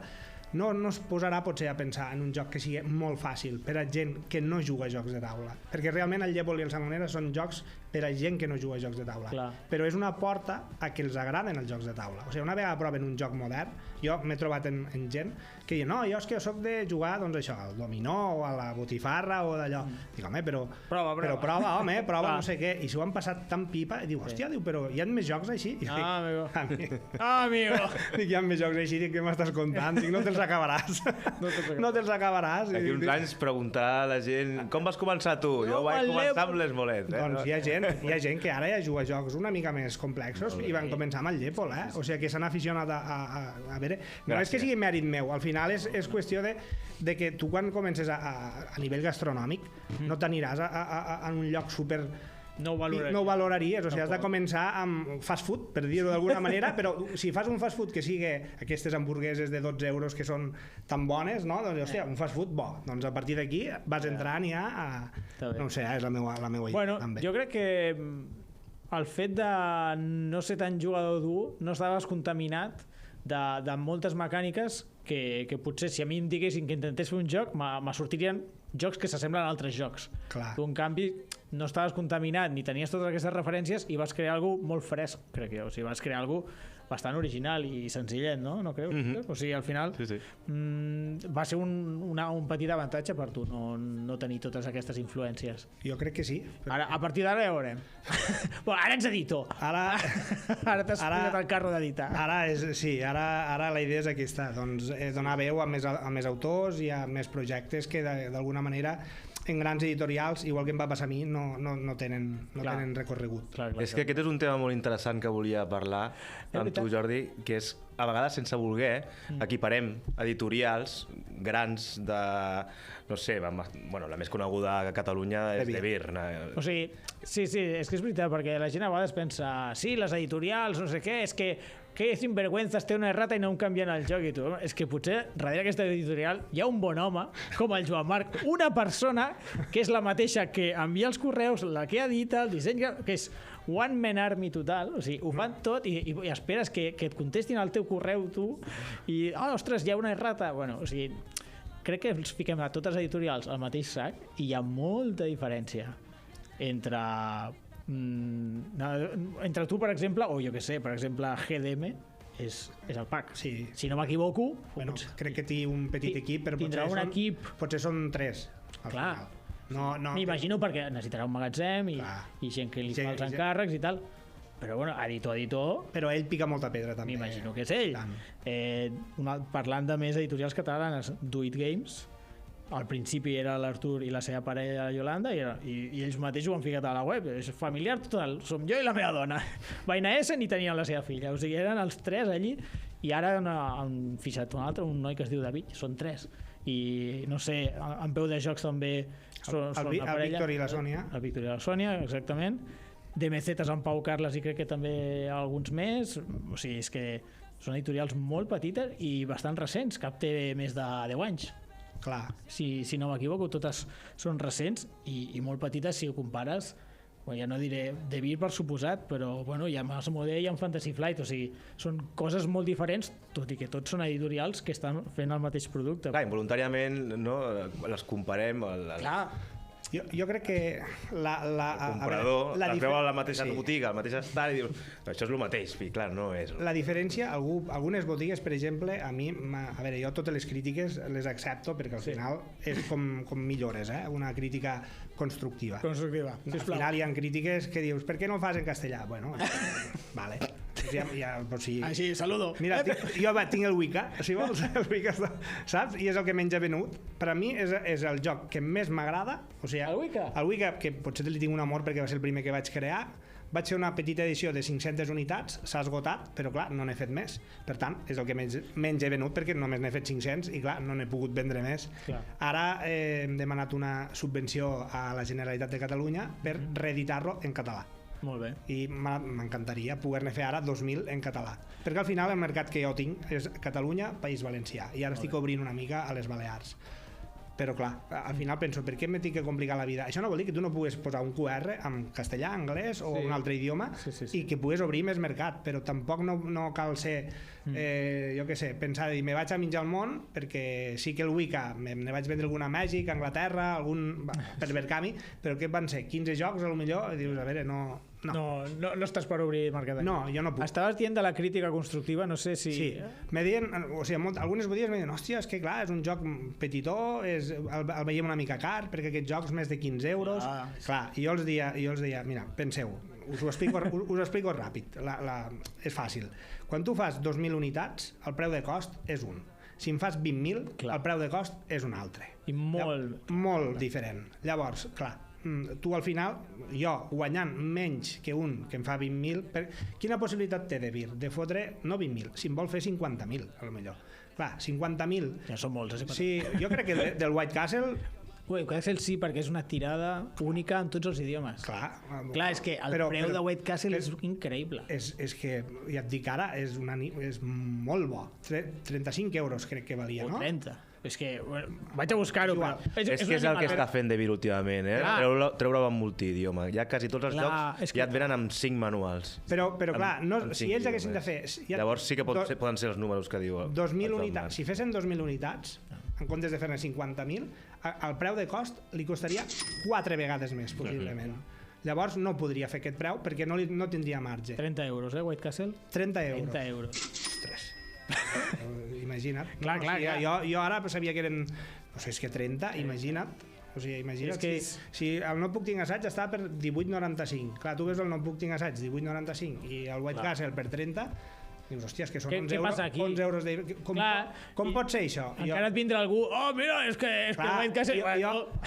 no es posarà potser a pensar en un joc que sigui molt fàcil per a gent que no juga a jocs de taula, perquè realment el Llépol i el Sangonera són jocs per a gent que no juga a jocs de taula. Clar. Però és una porta a que els agraden els jocs de taula. O sigui, una vegada proven un joc modern, jo m'he trobat en gent que diu, no, jo és que soc de jugar, doncs això, al dominó o a la botifarra o d'allò. Dic, home, però prova no sé què. I s'ho han passat tan pipa, i diu, hòstia, però hi ha més jocs així? I dic, amigo. Dic, hi ha més jocs així, dic, què m'estàs contant? Dic, no te'ls acabaràs. No te'ls acabaràs. D'aquí uns anys preguntar a la gent, com vas començar tu? Jo vaig començar amb l'Esmolet. Doncs hi ha gent que ara ja juga a jocs una mica més complexos i van començar amb el Llépol, O sigui, que s'han aficionat a veure... No és que sigui mèrit meu, al final és qüestió de que tu quan comences a nivell gastronòmic no t'aniràs a un lloc super... No ho valoraries, o sigui, has de començar amb fast food, per dir-ho d'alguna manera, però si fas un fast food que sigui aquestes hamburgueses de 12 euros que són tan bones, no? Doncs, hòstia, un fast food bo. Doncs a partir d'aquí vas entrant ja a... No ho sé, és la meva idea. Bueno, també. jo crec que el fet de no ser tan jugador dur no estaves contaminat de moltes mecàniques que potser si a mi em diguessin que intentés fer un joc me sortirien jocs que s'assemblen a altres jocs. Clar. Tu, en canvi, no estaves contaminat ni tenies totes aquestes referències i vas crear alguna cosa molt fresc, crec jo. O sigui, vas crear alguna cosa bastant original i senzillet, no? No creus? O sigui, al final va ser un petit avantatge per tu no tenir totes aquestes influències. Jo crec que sí. Ara, a partir d'ara ja veurem. Bueno, ara ets editor. Ara t'has posat el carro d'editar. Ara la idea és aquesta, doncs donar veu a més autors i a més projectes que d'alguna manera en grans editorials, igual que em va passar a mi, no tenen recorregut. Clar, és que aquest és un tema molt interessant que volia parlar amb tu, Jordi, que és, a vegades sense voler, equiparem editorials grans de... No sé, bueno, la més coneguda a Catalunya és De Vir. O sigui, sí, és que és veritat, perquè la gent a vegades pensa, sí, les editorials, no sé què, és que sinvergüenzas, té una errata i no em canvien el joc i tu. És que potser darrere aquesta editorial hi ha un bon home, com el Joan Marc, una persona que és la mateixa que envia els correus, la que edita, el disseny, que és one man army total, o sigui, ho fan tot i esperes que et contestin al teu correu tu i, ostres, hi ha una errata. Bueno, o sigui, crec que els fiquem a totes les editorials al mateix sac i hi ha molta diferència entre tu, per exemple, o jo que sé, per exemple, GDM és el PAC. Sí. Si no m'equivoco... Bueno, crec que té un petit equip, però potser són 3. Clar. M'imagino perquè necessitarà un magatzem i gent que li fa els encàrrecs i tal. Però bueno, editor... Però ell pica molta pedra també. M'imagino que és ell. Parlant de més editorials catalanes, Do It Games al principi era l'Artur i la seva parella Yolanda i ells mateixos ho han ficat a la web, és familiar total, som jo i la meva dona. Vaig a Essen i tenien la seva filla, o sigui, eren els tres allí i ara han fixat un altre, un noi que es diu David, són tres. I no sé, en peu de jocs també són el Víctor i la Sònia. El Víctor i la Sònia, exactament. DMZs en Pau Carles i crec que també alguns més, o sigui, és que són editorials molt petites i bastant recents, cap té més de 10 anys. Clar. Si no m'equivoco, totes són recents i molt petites si ho compares. Bueno, ja no diré De Vir per suposat, però bueno, hi ha Asmodee i hi ha Fantasy Flight, o sigui, són coses molt diferents, tot i que tots són editorials que estan fent el mateix producte. Clar, involuntàriament no, les comparem. Clar. Jo crec que el comprador les veu a la mateixa botiga, al mateix estat, i dius, això és el mateix, i clar, no és. La diferència, algunes botigues, per exemple, a mi, a veure, jo totes les crítiques les accepto perquè al final és com millores, una crítica constructiva. Al final hi ha crítiques que dius, per què no ho fas en castellà? Bueno, vale. Així, saludo. Mira, jo tinc el Wicca, si vols, el Wicca, saps? I és el que menys he venut. Per a mi és el joc que més m'agrada. O sigui, el Wicca? El Wicca, que potser li tinc un amor perquè va ser el primer que vaig crear. Vaig fer una petita edició de 500 unitats, s'ha esgotat, però clar, no n'he fet més. Per tant, és el que menys he venut perquè només n'he fet 500 i clar, no n'he pogut vendre més. Clar. Ara hem demanat una subvenció a la Generalitat de Catalunya per reeditar-lo en català. Molt bé. I m'encantaria poder-ne fer ara 2.000 en català, perquè al final el mercat que jo tinc és Catalunya, País Valencià, i ara estic obrint una mica a les Balears. Però clar, al final penso, per què m'he de complicar la vida? Això no vol dir que tu no puguis posar un QR en castellà, anglès o un altre idioma i que puguis obrir més mercat, però tampoc no cal ser, jo què sé, pensar dir, me vaig a menjar el món, perquè sí que el Wicca ne vaig vendre alguna a Mèxic, a Anglaterra, algun per Verkami, però què van ser? 15 jocs, a lo millor, i dius, a veure, no estàs per obrir mercat. No, jo no puc. Estaves dient de la crítica constructiva, no sé si... Sí, me deien, o sigui, algunes botigues me deien, hòstia, és que clar, és un joc petitó, el veiem una mica car, perquè aquest joc és més de 15 euros. Clar, i jo els deia, mira, penseu, us ho explico ràpid, és fàcil. Quan tu fas 2.000 unitats, el preu de cost és un. Si en fas 20.000, el preu de cost és un altre. I molt diferent. Llavors, clar, tu al final, jo guanyant menys que un que em fa 20.000, quina possibilitat té de vir? De fotre, no 20.000, si em vol fer 50.000, a lo millor. Clar, 50.000... Ja són molts, Sí, jo crec que del White Castle... White Castle sí, perquè és una tirada única en tots els idiomes. Clar, és que el preu de White Castle és increïble. És que, ja et dic ara, és molt bo. 35 euros crec que valia, no? O 30. És que vaig a buscar-ho. És que és el que està fent De Vir últimament, treure-ho en multidioma. Ja quasi tots els jocs ja et venen amb 5 manuals. Però clar, si ells haguessin de fer... Llavors sí que poden ser els números que diu. 2.000 unitats. Si fessin 2.000 unitats, en comptes de fer-ne 50.000, el preu de cost li costaria 4 vegades més, possiblement. Llavors no podria fer aquest preu perquè no tindria marge. 30 euros, White Castle? 30 euros. 30 euros. Ostres. Imagina't. Clar. Jo ara sabia que eren... No sé, és que 30, imagina't. O sigui, imagina't si el Notebook Tinc Assaig estava per 18,95. Clar, tu veus el Notebook Tinc Assaig 18,95 i el White Castle per 30... Dius, hòstia, és que són 11 euros de... Com pot ser això? Encara et vindrà algú, mira, és que White Castle...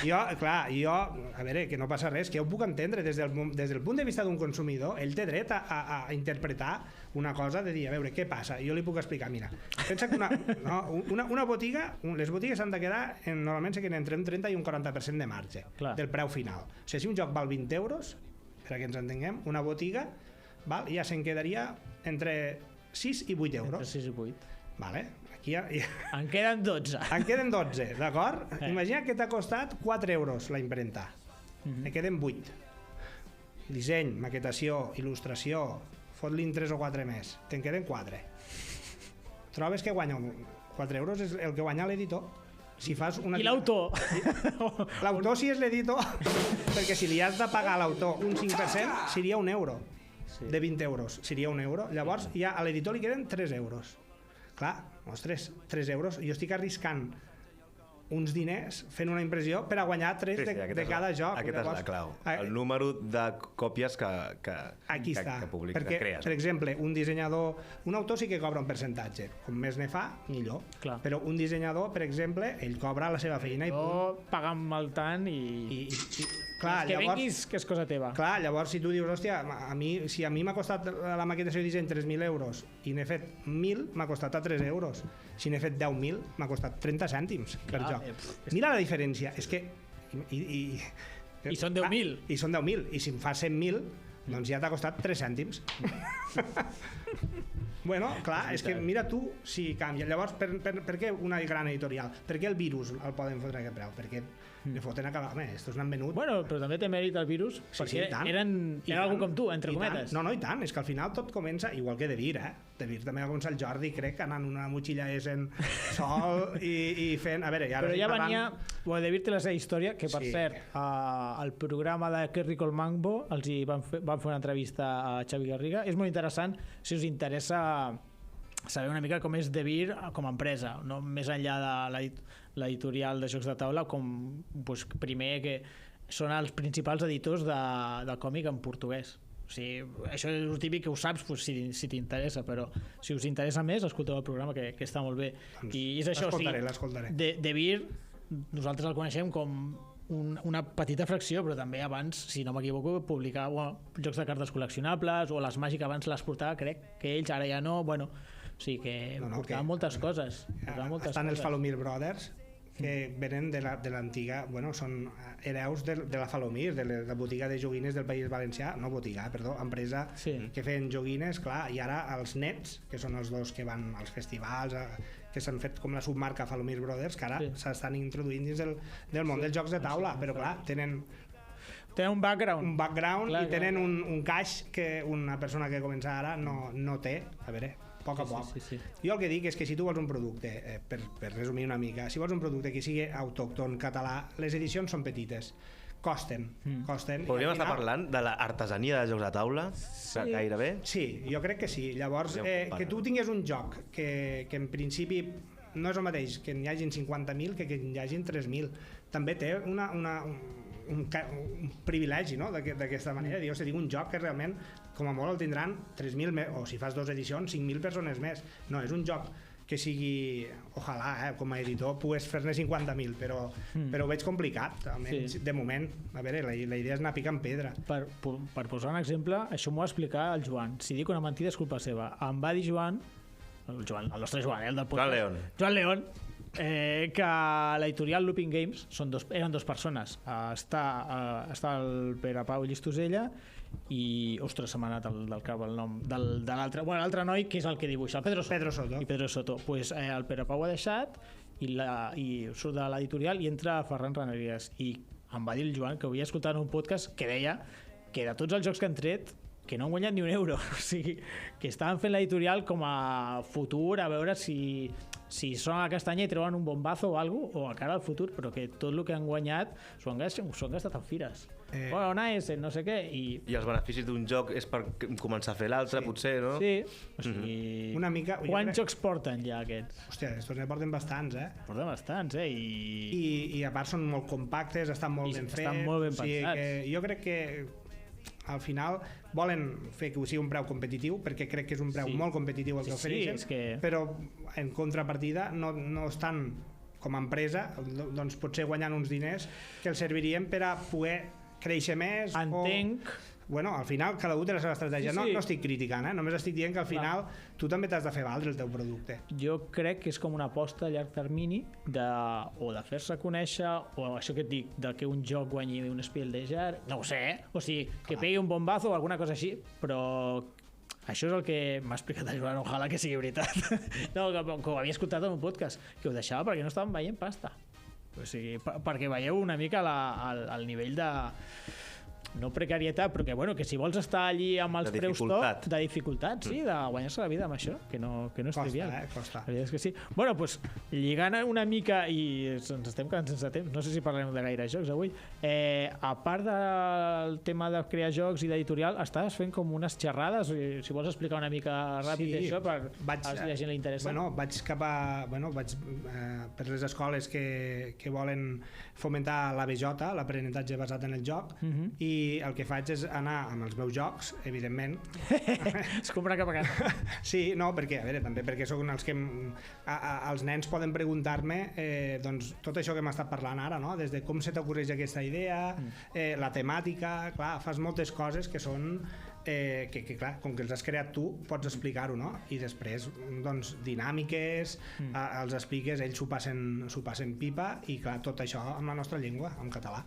Jo, a veure, que no passa res, que jo ho puc entendre des del punt de vista d'un consumidor, ell té dret a interpretar una cosa de dir, a veure, què passa? Jo li puc explicar, mira, pensa que una botiga, les botigues s'han de quedar, normalment se queden entre un 30 i un 40% de marge del preu final. O sigui, si un joc val 20 euros, per a que ens entenguem, una botiga ja se'n quedaria entre 6 i 8 euros. Entre 6 i 8. Vale. Aquí en queden 12. En queden 12, d'acord? Imagina que t'ha costat 4 euros la impremta. En queden 8. Disseny, maquetació, il·lustració, fot-li'n 3 o 4 més. Te'n queden 4. Trobes que guanya 4 euros és el que guanya l'editor. Si fas una... I l'autor? L'autor si és l'editor, perquè si li has de pagar a l'autor un 5%, seria un euro. De 20 euros, seria un euro. Llavors ja a l'editor li queden 3 euros. Clar, ostres, 3 euros. Jo estic arriscant uns diners fent una impressió per a guanyar 3 de cada joc. Aquesta és la clau. El número de còpies que publica, perquè, que crees. Per exemple, un autor sí que cobra un percentatge. Com més ne fa, millor. Clar. Però un dissenyador, per exemple, ell cobra la seva feina i punt. Paga'm el tant i clar, que venguis, que és cosa teva. Clar, llavors si tu dius, hòstia, si a mi m'ha costat la maquetació i disseny 3.000 euros i n'he fet 1.000, m'ha costat a 3 euros. Si n'he fet 10.000, m'ha costat 30 cèntims per joc. Mira la diferència, és que... I són 10.000. I són 10.000, i si em fa 100.000, doncs ja t'ha costat 3 cèntims. Bueno, clar, és que mira tu si canvia. Llavors, per què una gran editorial? Per què el virus el poden fotre a aquest preu? Perquè li foten a cada... Home, estos n'han venut... Bueno, però també té mèrit el virus, perquè eren algú com tu, entre cometes. No, i tant, és que al final tot comença, igual que De Vir, De Vir també va començar el Jordi, crec, anant una motxilla Essen sol i fent... A veure, però ja venia... Bueno, De Vir té la seva història, que per cert, al programa de Kerry Colmangbo els van fer una entrevista a Xavi Garriga. És molt interessant, si us interessa saber una mica com és De Vir com a empresa, no? Més enllà de l'editorial de jocs de taula, com doncs, primer que són els principals editors de còmic en portuguès. O sigui, això és el típic que ho saps doncs, si t'interessa, però si us interessa més, escolteu el programa, que està molt bé. Doncs i és això, l'escoltaré. De Vir, nosaltres el coneixem com una petita fracció, però també abans, si no m'equivoco, publicava jocs de cartes col·leccionables, o les Màgic abans les portava, crec que ells, ara ja no, bueno, o sigui que portaven moltes coses. Estan els Falomir Brothers, que venen de l'antiga, bueno, són hereus de la Falomir, de la botiga de joguines del País Valencià, no botiga, perdó, empresa que feien joguines, clar, i ara els nets, que són els dos que van als festivals, que s'han fet com la submarca Falomir Brothers, que ara s'estan introduint dins del món dels jocs de taula, però clar, tenen un background clar, i tenen un caix que una persona que comença ara no té, a veure, a poc a poc. Jo el que dic és que si tu vols un producte, per resumir una mica, si vols un producte que sigui autòcton, català, les edicions són petites, costen. Podríem estar parlant de l'artesania de jocs de taula, gairebé? Sí, jo crec que sí. Llavors, que tu tingués un joc que en principi no és el mateix que n'hi hagin 50.000 que n'hi hagin 3.000. També té un privilegi, no? D'aquesta manera. Tinc un joc que realment, com a molt el tindran 3.000, o si fas 2 edicions, 5.000 persones més. No, és un joc que sigui, ojalà, com a editor pogués fer-ne 50.000, però ho veig complicat, almenys de moment. A veure, la idea és anar picant pedra. Per posar un exemple, això m'ho va explicar el Joan. Si dic una mentida és culpa seva. Em va dir el nostre Joan, el del podcast. Joan León, que l'editorial Looping Games eren 2 persones. Està el Pere Pau Llistosella i, ostres, se m'ha anat del cap el nom de l'altre noi, que és el que dibuixa, el Pedro Soto. Pues, el Pere Pau ha deixat i surt de l'editorial i entra Ferran Raneries, i em va dir el Joan que havia escoltat un podcast que deia que de tots els jocs que han tret que no han guanyat ni un euro, o sigui, que estaven fent l'editorial com a futur, a veure si són a la castanya i treuen un bombazo o alguna cosa, o a cara al futur, però que tot el que han guanyat s'ho han gastat en fires. Una S, no sé què. I els beneficis d'un joc és per començar a fer l'altre, potser, no? Sí, o sigui... Una mica... Quants jocs porten ja aquests? Hòstia, estos ne porten bastants, Porten bastants, I a part són molt compactes, estan molt ben fets. Estan molt ben pensats. Jo crec que al final volen fer que sigui un preu competitiu, perquè crec que és un preu molt competitiu el que ofereixen, però en contrapartida no estan com a empresa, doncs potser guanyant uns diners que els servirien per a poder créixer més. Entenc. Bueno, al final cada un té la seva estratègia. No estic criticant, només estic dient que al final tu també t'has de fer valdre el teu producte. Jo crec que és com una aposta a llarg termini o de fer-se conèixer, o això que et dic, de que un joc guanyi un Spiel des Jahres, no ho sé, o sigui, que pegui un bombazo o alguna cosa així, però això és el que m'ha explicat el Joan, ojalà que sigui veritat. No, que ho havia escoltat en un podcast, que ho deixava perquè no estaven veient pasta. O sigui, perquè veieu una mica el nivell de... no precarietat, però que si vols estar allí amb els preus top, de dificultat, sí, de guanyar-se la vida amb això, que no és trivial. Costa. La veritat és que sí. Bueno, doncs, lligant una mica, i ens estem quedant sense temps, no sé si parlarem de gaire jocs avui, a part del tema de crear jocs i d'editorial, estàs fent com unes xerrades, si vols explicar una mica ràpid això, per si la gent li interessa. Vaig cap a... per les escoles que volen fomentar l'ABJ, l'aprenentatge basat en el joc, i el que faig és anar amb els meus jocs, evidentment. Es compra cap a casa. Sí, no, perquè, a veure, també perquè sóc els que... els nens poden preguntar-me doncs, tot això que m'ha estat parlant ara, no? Des de com se t'ocorreix aquesta idea, la temàtica, clar, fas moltes coses que són... que clar, com que els has creat tu pots explicar-ho, no? I després doncs dinàmiques, els expliques, ells s'ho passen pipa, i clar, tot això amb la nostra llengua, en català.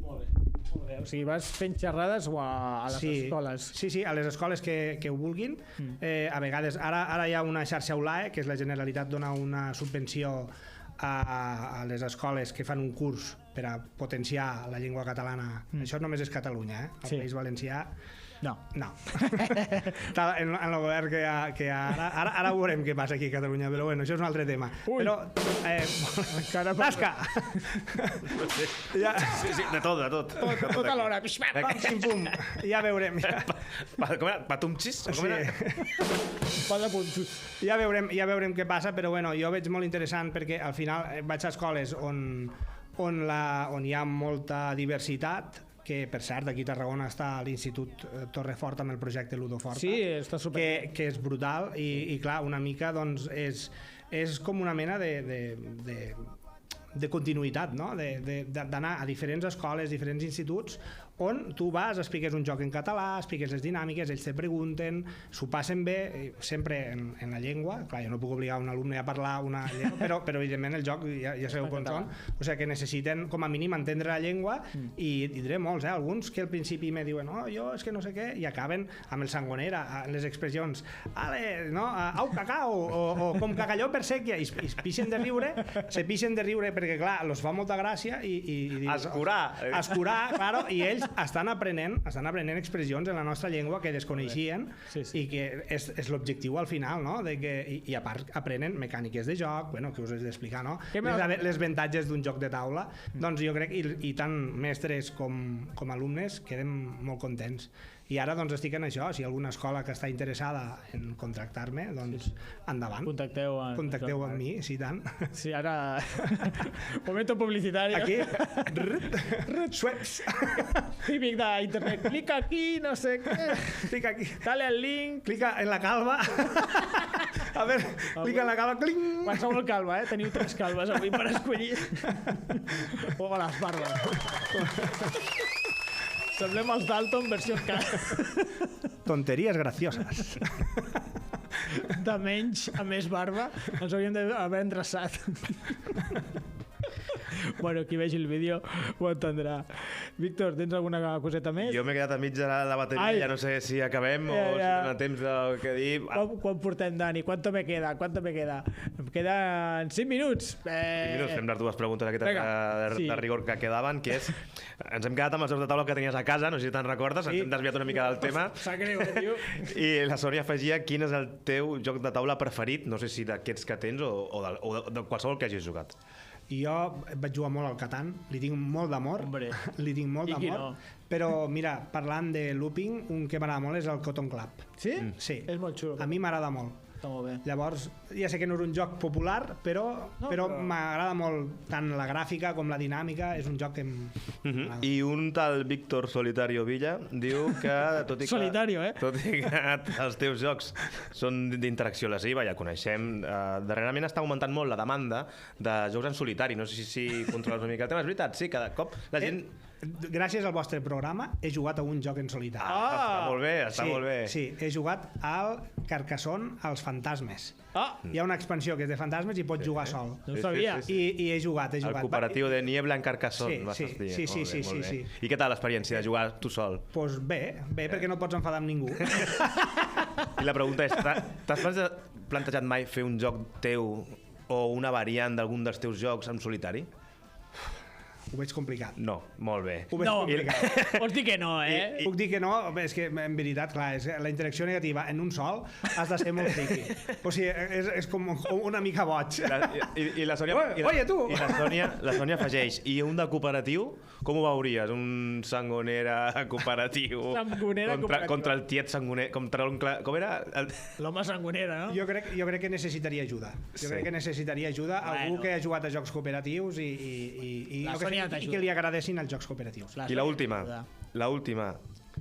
Molt bé. O sigui, vas fent xerrades a les escoles? Sí, a les escoles que ho vulguin. A vegades, ara hi ha una xarxa ULAE, que és la Generalitat dona una subvenció a les escoles que fan un curs per a potenciar la llengua catalana. Això només és Catalunya, al País Valencià no. En el govern que hi ha ara veurem què passa aquí a Catalunya, però bueno, això és un altre tema. Però tasca! Sí, de tot. Tot alhora. Pim-pum, ja veurem. Patumxis? Ja veurem què passa, però bueno, jo veig molt interessant perquè al final vaig a escoles on hi ha molta diversitat, que per cert aquí a Tarragona està l'Institut Torrefort amb el projecte Ludoforta, sí, està super... que és brutal, i clar, una mica doncs és com una mena de continuïtat, no? D'anar a diferents escoles, diferents instituts, on tu vas, expliques un joc en català, expliques les dinàmiques, ells te pregunten, s'ho passen bé, sempre en la llengua. Clar, jo no puc obligar un alumne a parlar una llengua, però evidentment el joc ja sabeu com són, o sigui que necessiten com a mínim entendre la llengua, i diré molts, alguns que al principi me diuen jo és que no sé què, i acaben amb el sangonera, les expressions au cacao, o com cagalló per sèquia, i es pixen de riure perquè clar, els fa molta gràcia i escurar, claro, i ells estan aprenent expressions en la nostra llengua que desconeixien, i que és l'objectiu al final, no? I a part aprenen mecàniques de joc, que us he d'explicar, no? Les avantatges d'un joc de taula. Doncs jo crec, i tant mestres com alumnes quedem molt contents. I ara doncs estic en això, si hi ha alguna escola que està interessada en contractar-me, doncs endavant. Contacteu amb mi, sí, tant. Sí, ara... Momento publicitari. Aquí. Sueps. Típic d'internet. Clica aquí, no sé què. Clica aquí. Dale al link. Clica en la calva. A veure, clica en la calva. Cling. Qualsevol calva, Teniu 3 calves avui per escollir. O a les barbes. Semblem els Dalton versió K. Tonteries gracioses. De menys a més barba, ens hauríem d'haver endreçat. Bueno, qui vegi el vídeo ho entendrà. Víctor, tens alguna coseta més? Jo m'he quedat a mitja la bateria, ja no sé si acabem o si tenim temps del que dir. Quan portem, Dani? ¿Cuánto me queda? Em queden 5 minuts. 5 minuts, fem les dues preguntes aquestes de rigor que quedaven, que és... Ens hem quedat amb els jocs de taula que tenies a casa, no sé si te'n recordes, ens hem desviat una mica del tema. Sap greu, tio. I la Sònia afegia quin és el teu joc de taula preferit, no sé si d'aquests que tens o de qualsevol que hagis jugat. Jo vaig jugar molt al Catan, li tinc molt d'amor, però mira, parlant de looping, un que m'agrada molt és el Cotton Club. Sí? Sí. És molt xulo. A mi m'agrada molt. Està molt bé. Llavors, ja sé que no és un joc popular, però m'agrada molt tant la gràfica com la dinàmica, és un joc que m'agrada. I un tal Víctor Solitario Villa diu que, tot i que els teus jocs són d'interacció lesiva, ja coneixem, darrerament està augmentant molt la demanda de jocs en solitari, no sé si controles una mica el tema, és veritat, sí, cada cop la gent... Gràcies al vostre programa he jugat a un joc en solitari. Està molt bé. Sí, he jugat al Carcassonne als fantasmes. Hi ha una expansió que és de fantasmes i pots jugar sol. No ho sabia. I he jugat. El cooperatiu de Niebla en Carcassonne. Sí. I què tal l'experiència de jugar tu sol? Doncs bé, perquè no pots enfadar amb ningú. I la pregunta és, t'has plantejat mai fer un joc teu o una variant d'algun dels teus jocs en solitari? Ho veig complicat. No, molt bé. Ho veig complicat. Vols dir que no, eh? Puc dir que no, és que en veritat, clar, la interacció negativa en un sol has de ser molt friqui. O sigui, és com una mica boig. I la Sònia... Oye, tu! I la Sònia afegeix, i un de cooperatiu, com ho veuries? Un sangonera cooperatiu? Sangonera cooperatiu. Contra el tiet sangoner... Contra l'oncle... Com era? L'home sangonera, no? Jo crec que necessitaria ajuda. Crec que necessitaria ajuda. Algú que ha jugat a jocs cooperatius i que li agradessin els jocs cooperatius. I l'última.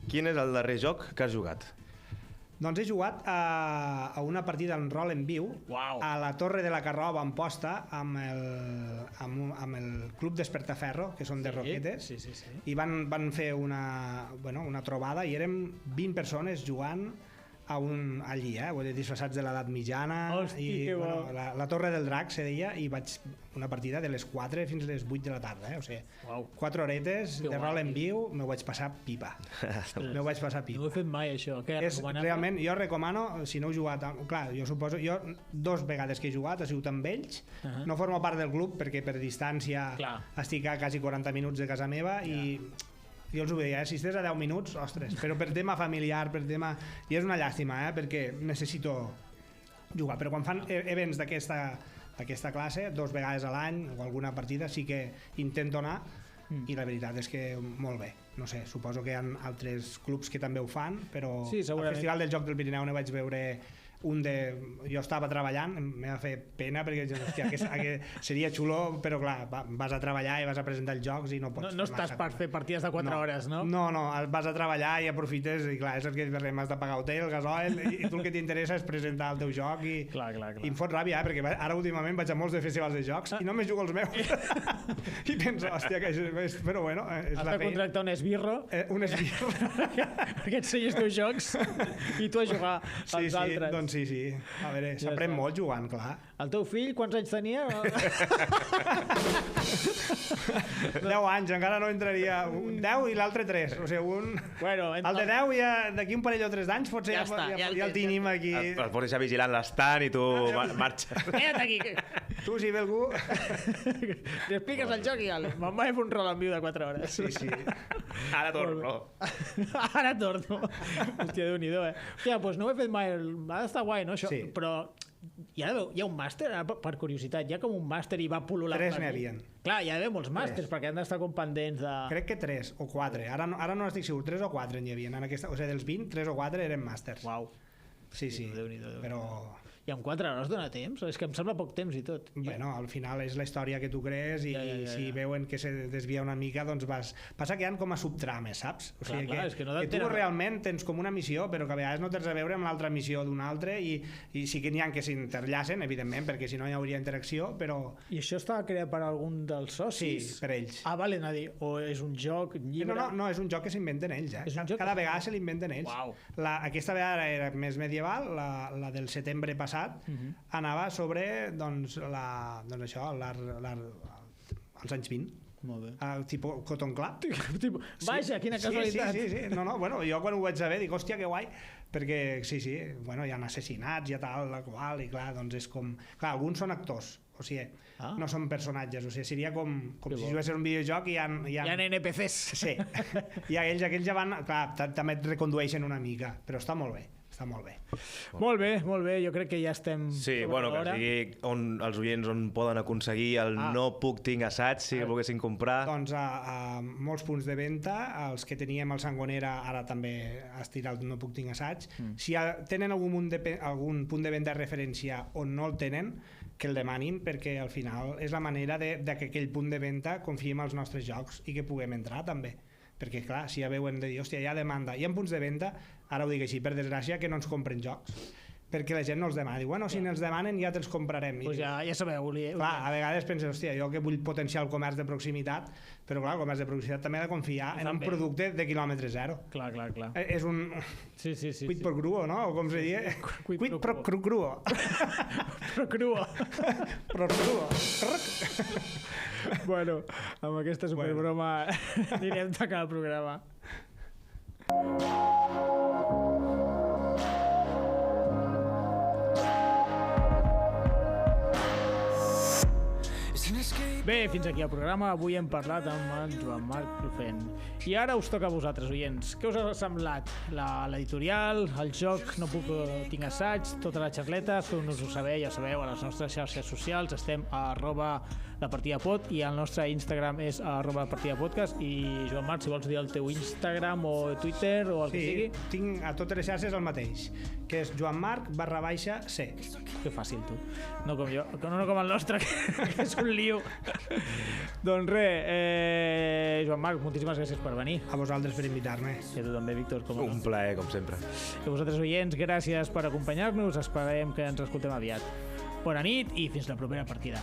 Quin és el darrer joc que has jugat? Doncs he jugat a una partida en rol en viu a la Torre de la Carrova a Amposta amb el Club Despertaferro, que són de Roquetes, i van fer una trobada i érem 20 persones jugant allí, disfressats de l'edat mitjana. Hosti, que bo. La Torre del Drac se deia, i vaig una partida de les 4 fins a les 8 de la tarda, o sigui, 4 horetes de rol en viu, m'ho vaig passar pipa. No ho he fet mai, això. Realment, jo recomano, si no heu jugat, clar, jo suposo, jo 2 vegades que he jugat ha sigut amb ells, no formo part del club perquè per distància estic a quasi 40 minuts de casa meva i jo els ho deia, si estàs a 10 minuts, ostres, però per tema familiar, i és una llàstima, perquè necessito jugar, però quan fan events d'aquesta classe, 2 vegades a l'any o alguna partida, sí que intento anar i la veritat és que molt bé. No sé, suposo que hi ha altres clubs que també ho fan, però al Festival del Joc del Pirineu ne vaig veure jo estava treballant, m'ha de fer pena perquè hòstia, que seria xulo, però clar, vas a treballar i vas a presentar els jocs i no pots... No estàs per fer partides de 4 hores, no? No, vas a treballar i aprofites i clar, és el que m'has de pagar hotel, gasoil, i tu el que t'interessa és presentar el teu joc i em fot ràbia, perquè ara últimament vaig a molts de festivals de jocs i només jugo els meus i penso, hòstia, però bueno, és la feina. Has de contractar un esbirro un esbirro perquè ensenyes teus jocs i tu a jugar als altres. Doncs sí. A veure, s'aprèn molt jugant, clar. El teu fill, quants anys tenia? 10 anys, encara no entraria. 10 i l'altre 3. O sigui, el de 10 ja d'aquí un parell o 3 d'anys potser ja el tenim aquí. El poses a vigilant l'estant i tu marxes. Queda't aquí. Tu, si ve algú... Li expliques el joc i ja, me'n vaig fer un rol en viu de 4 hores. Sí. Ara torno. Hòstia, Déu-n'hi-do, Hòstia, doncs no ho he fet mai. Ha d'estar guai, no, això? Sí. Però hi ha un màster, per curiositat, hi ha com un màster i va pul·lulant. 3 n'hi havien. Clar, hi ha d'haver molts màsters, perquè han d'estar com pendents de... Crec que 3 o 4. Ara no estic segur, 3 o 4 n'hi havien. O sigui, dels 20, 3 o 4 eren màsters. Uau. Sí, Déu-n'hi-do. Però... I amb 4 hores dona temps? És que em sembla poc temps i tot. Bueno, al final és la història que tu crees i si veuen que se desvia una mica, doncs vas... Passa que hi ha com a subtrames, saps? O sigui que tu realment tens com una missió, però que a vegades no tens a veure amb l'altra missió d'un altre i sí que n'hi ha que s'interllacen, evidentment, perquè si no hi hauria interacció, però... I això estava creat per algun dels socis? Sí, per ells. Ah, vale, a dir, o és un joc, un llibre... No, és un joc que s'inventen ells, Cada vegada se l'inventen ells. Uau. Aquesta vegada era més medieval, la del setembre passat, anava sobre els anys 20. Molt bé. Tipus Cotton Club. Vaja, quina casualitat. Sí. No, bueno, jo quan ho vaig saber dic, hòstia, que guai, perquè hi ha assassinats i tal, qual, i clar, doncs és com... Clar, alguns són actors, o sigui, no són personatges, o sigui, seria com si juguessis un videojoc i hi ha NPCs. Sí, i aquells ja van... Clar, també et recondueixen una mica, però està molt bé. Molt bé, jo crec que ja estem... Sí, que sigui els oients on poden aconseguir el No Puc Tinc Assaig, si el volguessin comprar. Doncs a molts punts de venda, els que teníem el Sangonera ara també has tirat el No Puc Tinc Assaig. Si tenen algun punt de venda de referència on no el tenen, que el demanin, perquè al final és la manera de que aquell punt de venda confiem als nostres jocs i que puguem entrar també. Perquè clar, si ja veuen de dir, hòstia, hi ha demanda, hi ha punts de venda, ara ho dic així, per desgràcia, que no ens compren jocs, perquè la gent no els demana, diu, bueno, si ens demanen ja te'ls comprarem. Pues ja sabeu. Clar, a vegades penses, hòstia, jo que vull potenciar el comerç de proximitat, però clar, el comerç de proximitat també ha de confiar en un producte de quilòmetre zero. Clar. És un... Sí. Quid pro quo, no? O com se diria? Quid pro quo. Pro quo. Pro quo. Bueno, amb aquesta superbroma anirem tancant el programa. It's an escape Bé, fins aquí el programa. Avui hem parlat amb en Joan Marc Clofent. I ara us toca a vosaltres, oients. Què us ha semblat? L'editorial, el joc, no puc, tinc assaig, tota la xarleta, feu-nos-ho saber, ja sabeu, a les nostres xarxes socials. Estem a @lapartidapod i el nostre Instagram és @lapartidapodcast. I Joan Marc, si vols dir el teu Instagram o Twitter o el que sigui. Tinc a totes les xarxes el mateix, que és joanmarc_c. Que fàcil, tu. No com jo, no com el nostre, que és un lío. Doncs res, Joan Marc, moltíssimes gràcies per venir. A vosaltres per invitar-me. I a tu també, Víctor. Un plaer, com sempre. I a vosaltres, oients, gràcies per acompanyar-nos. Esperem que ens escoltem aviat. Bona nit i fins la propera partida.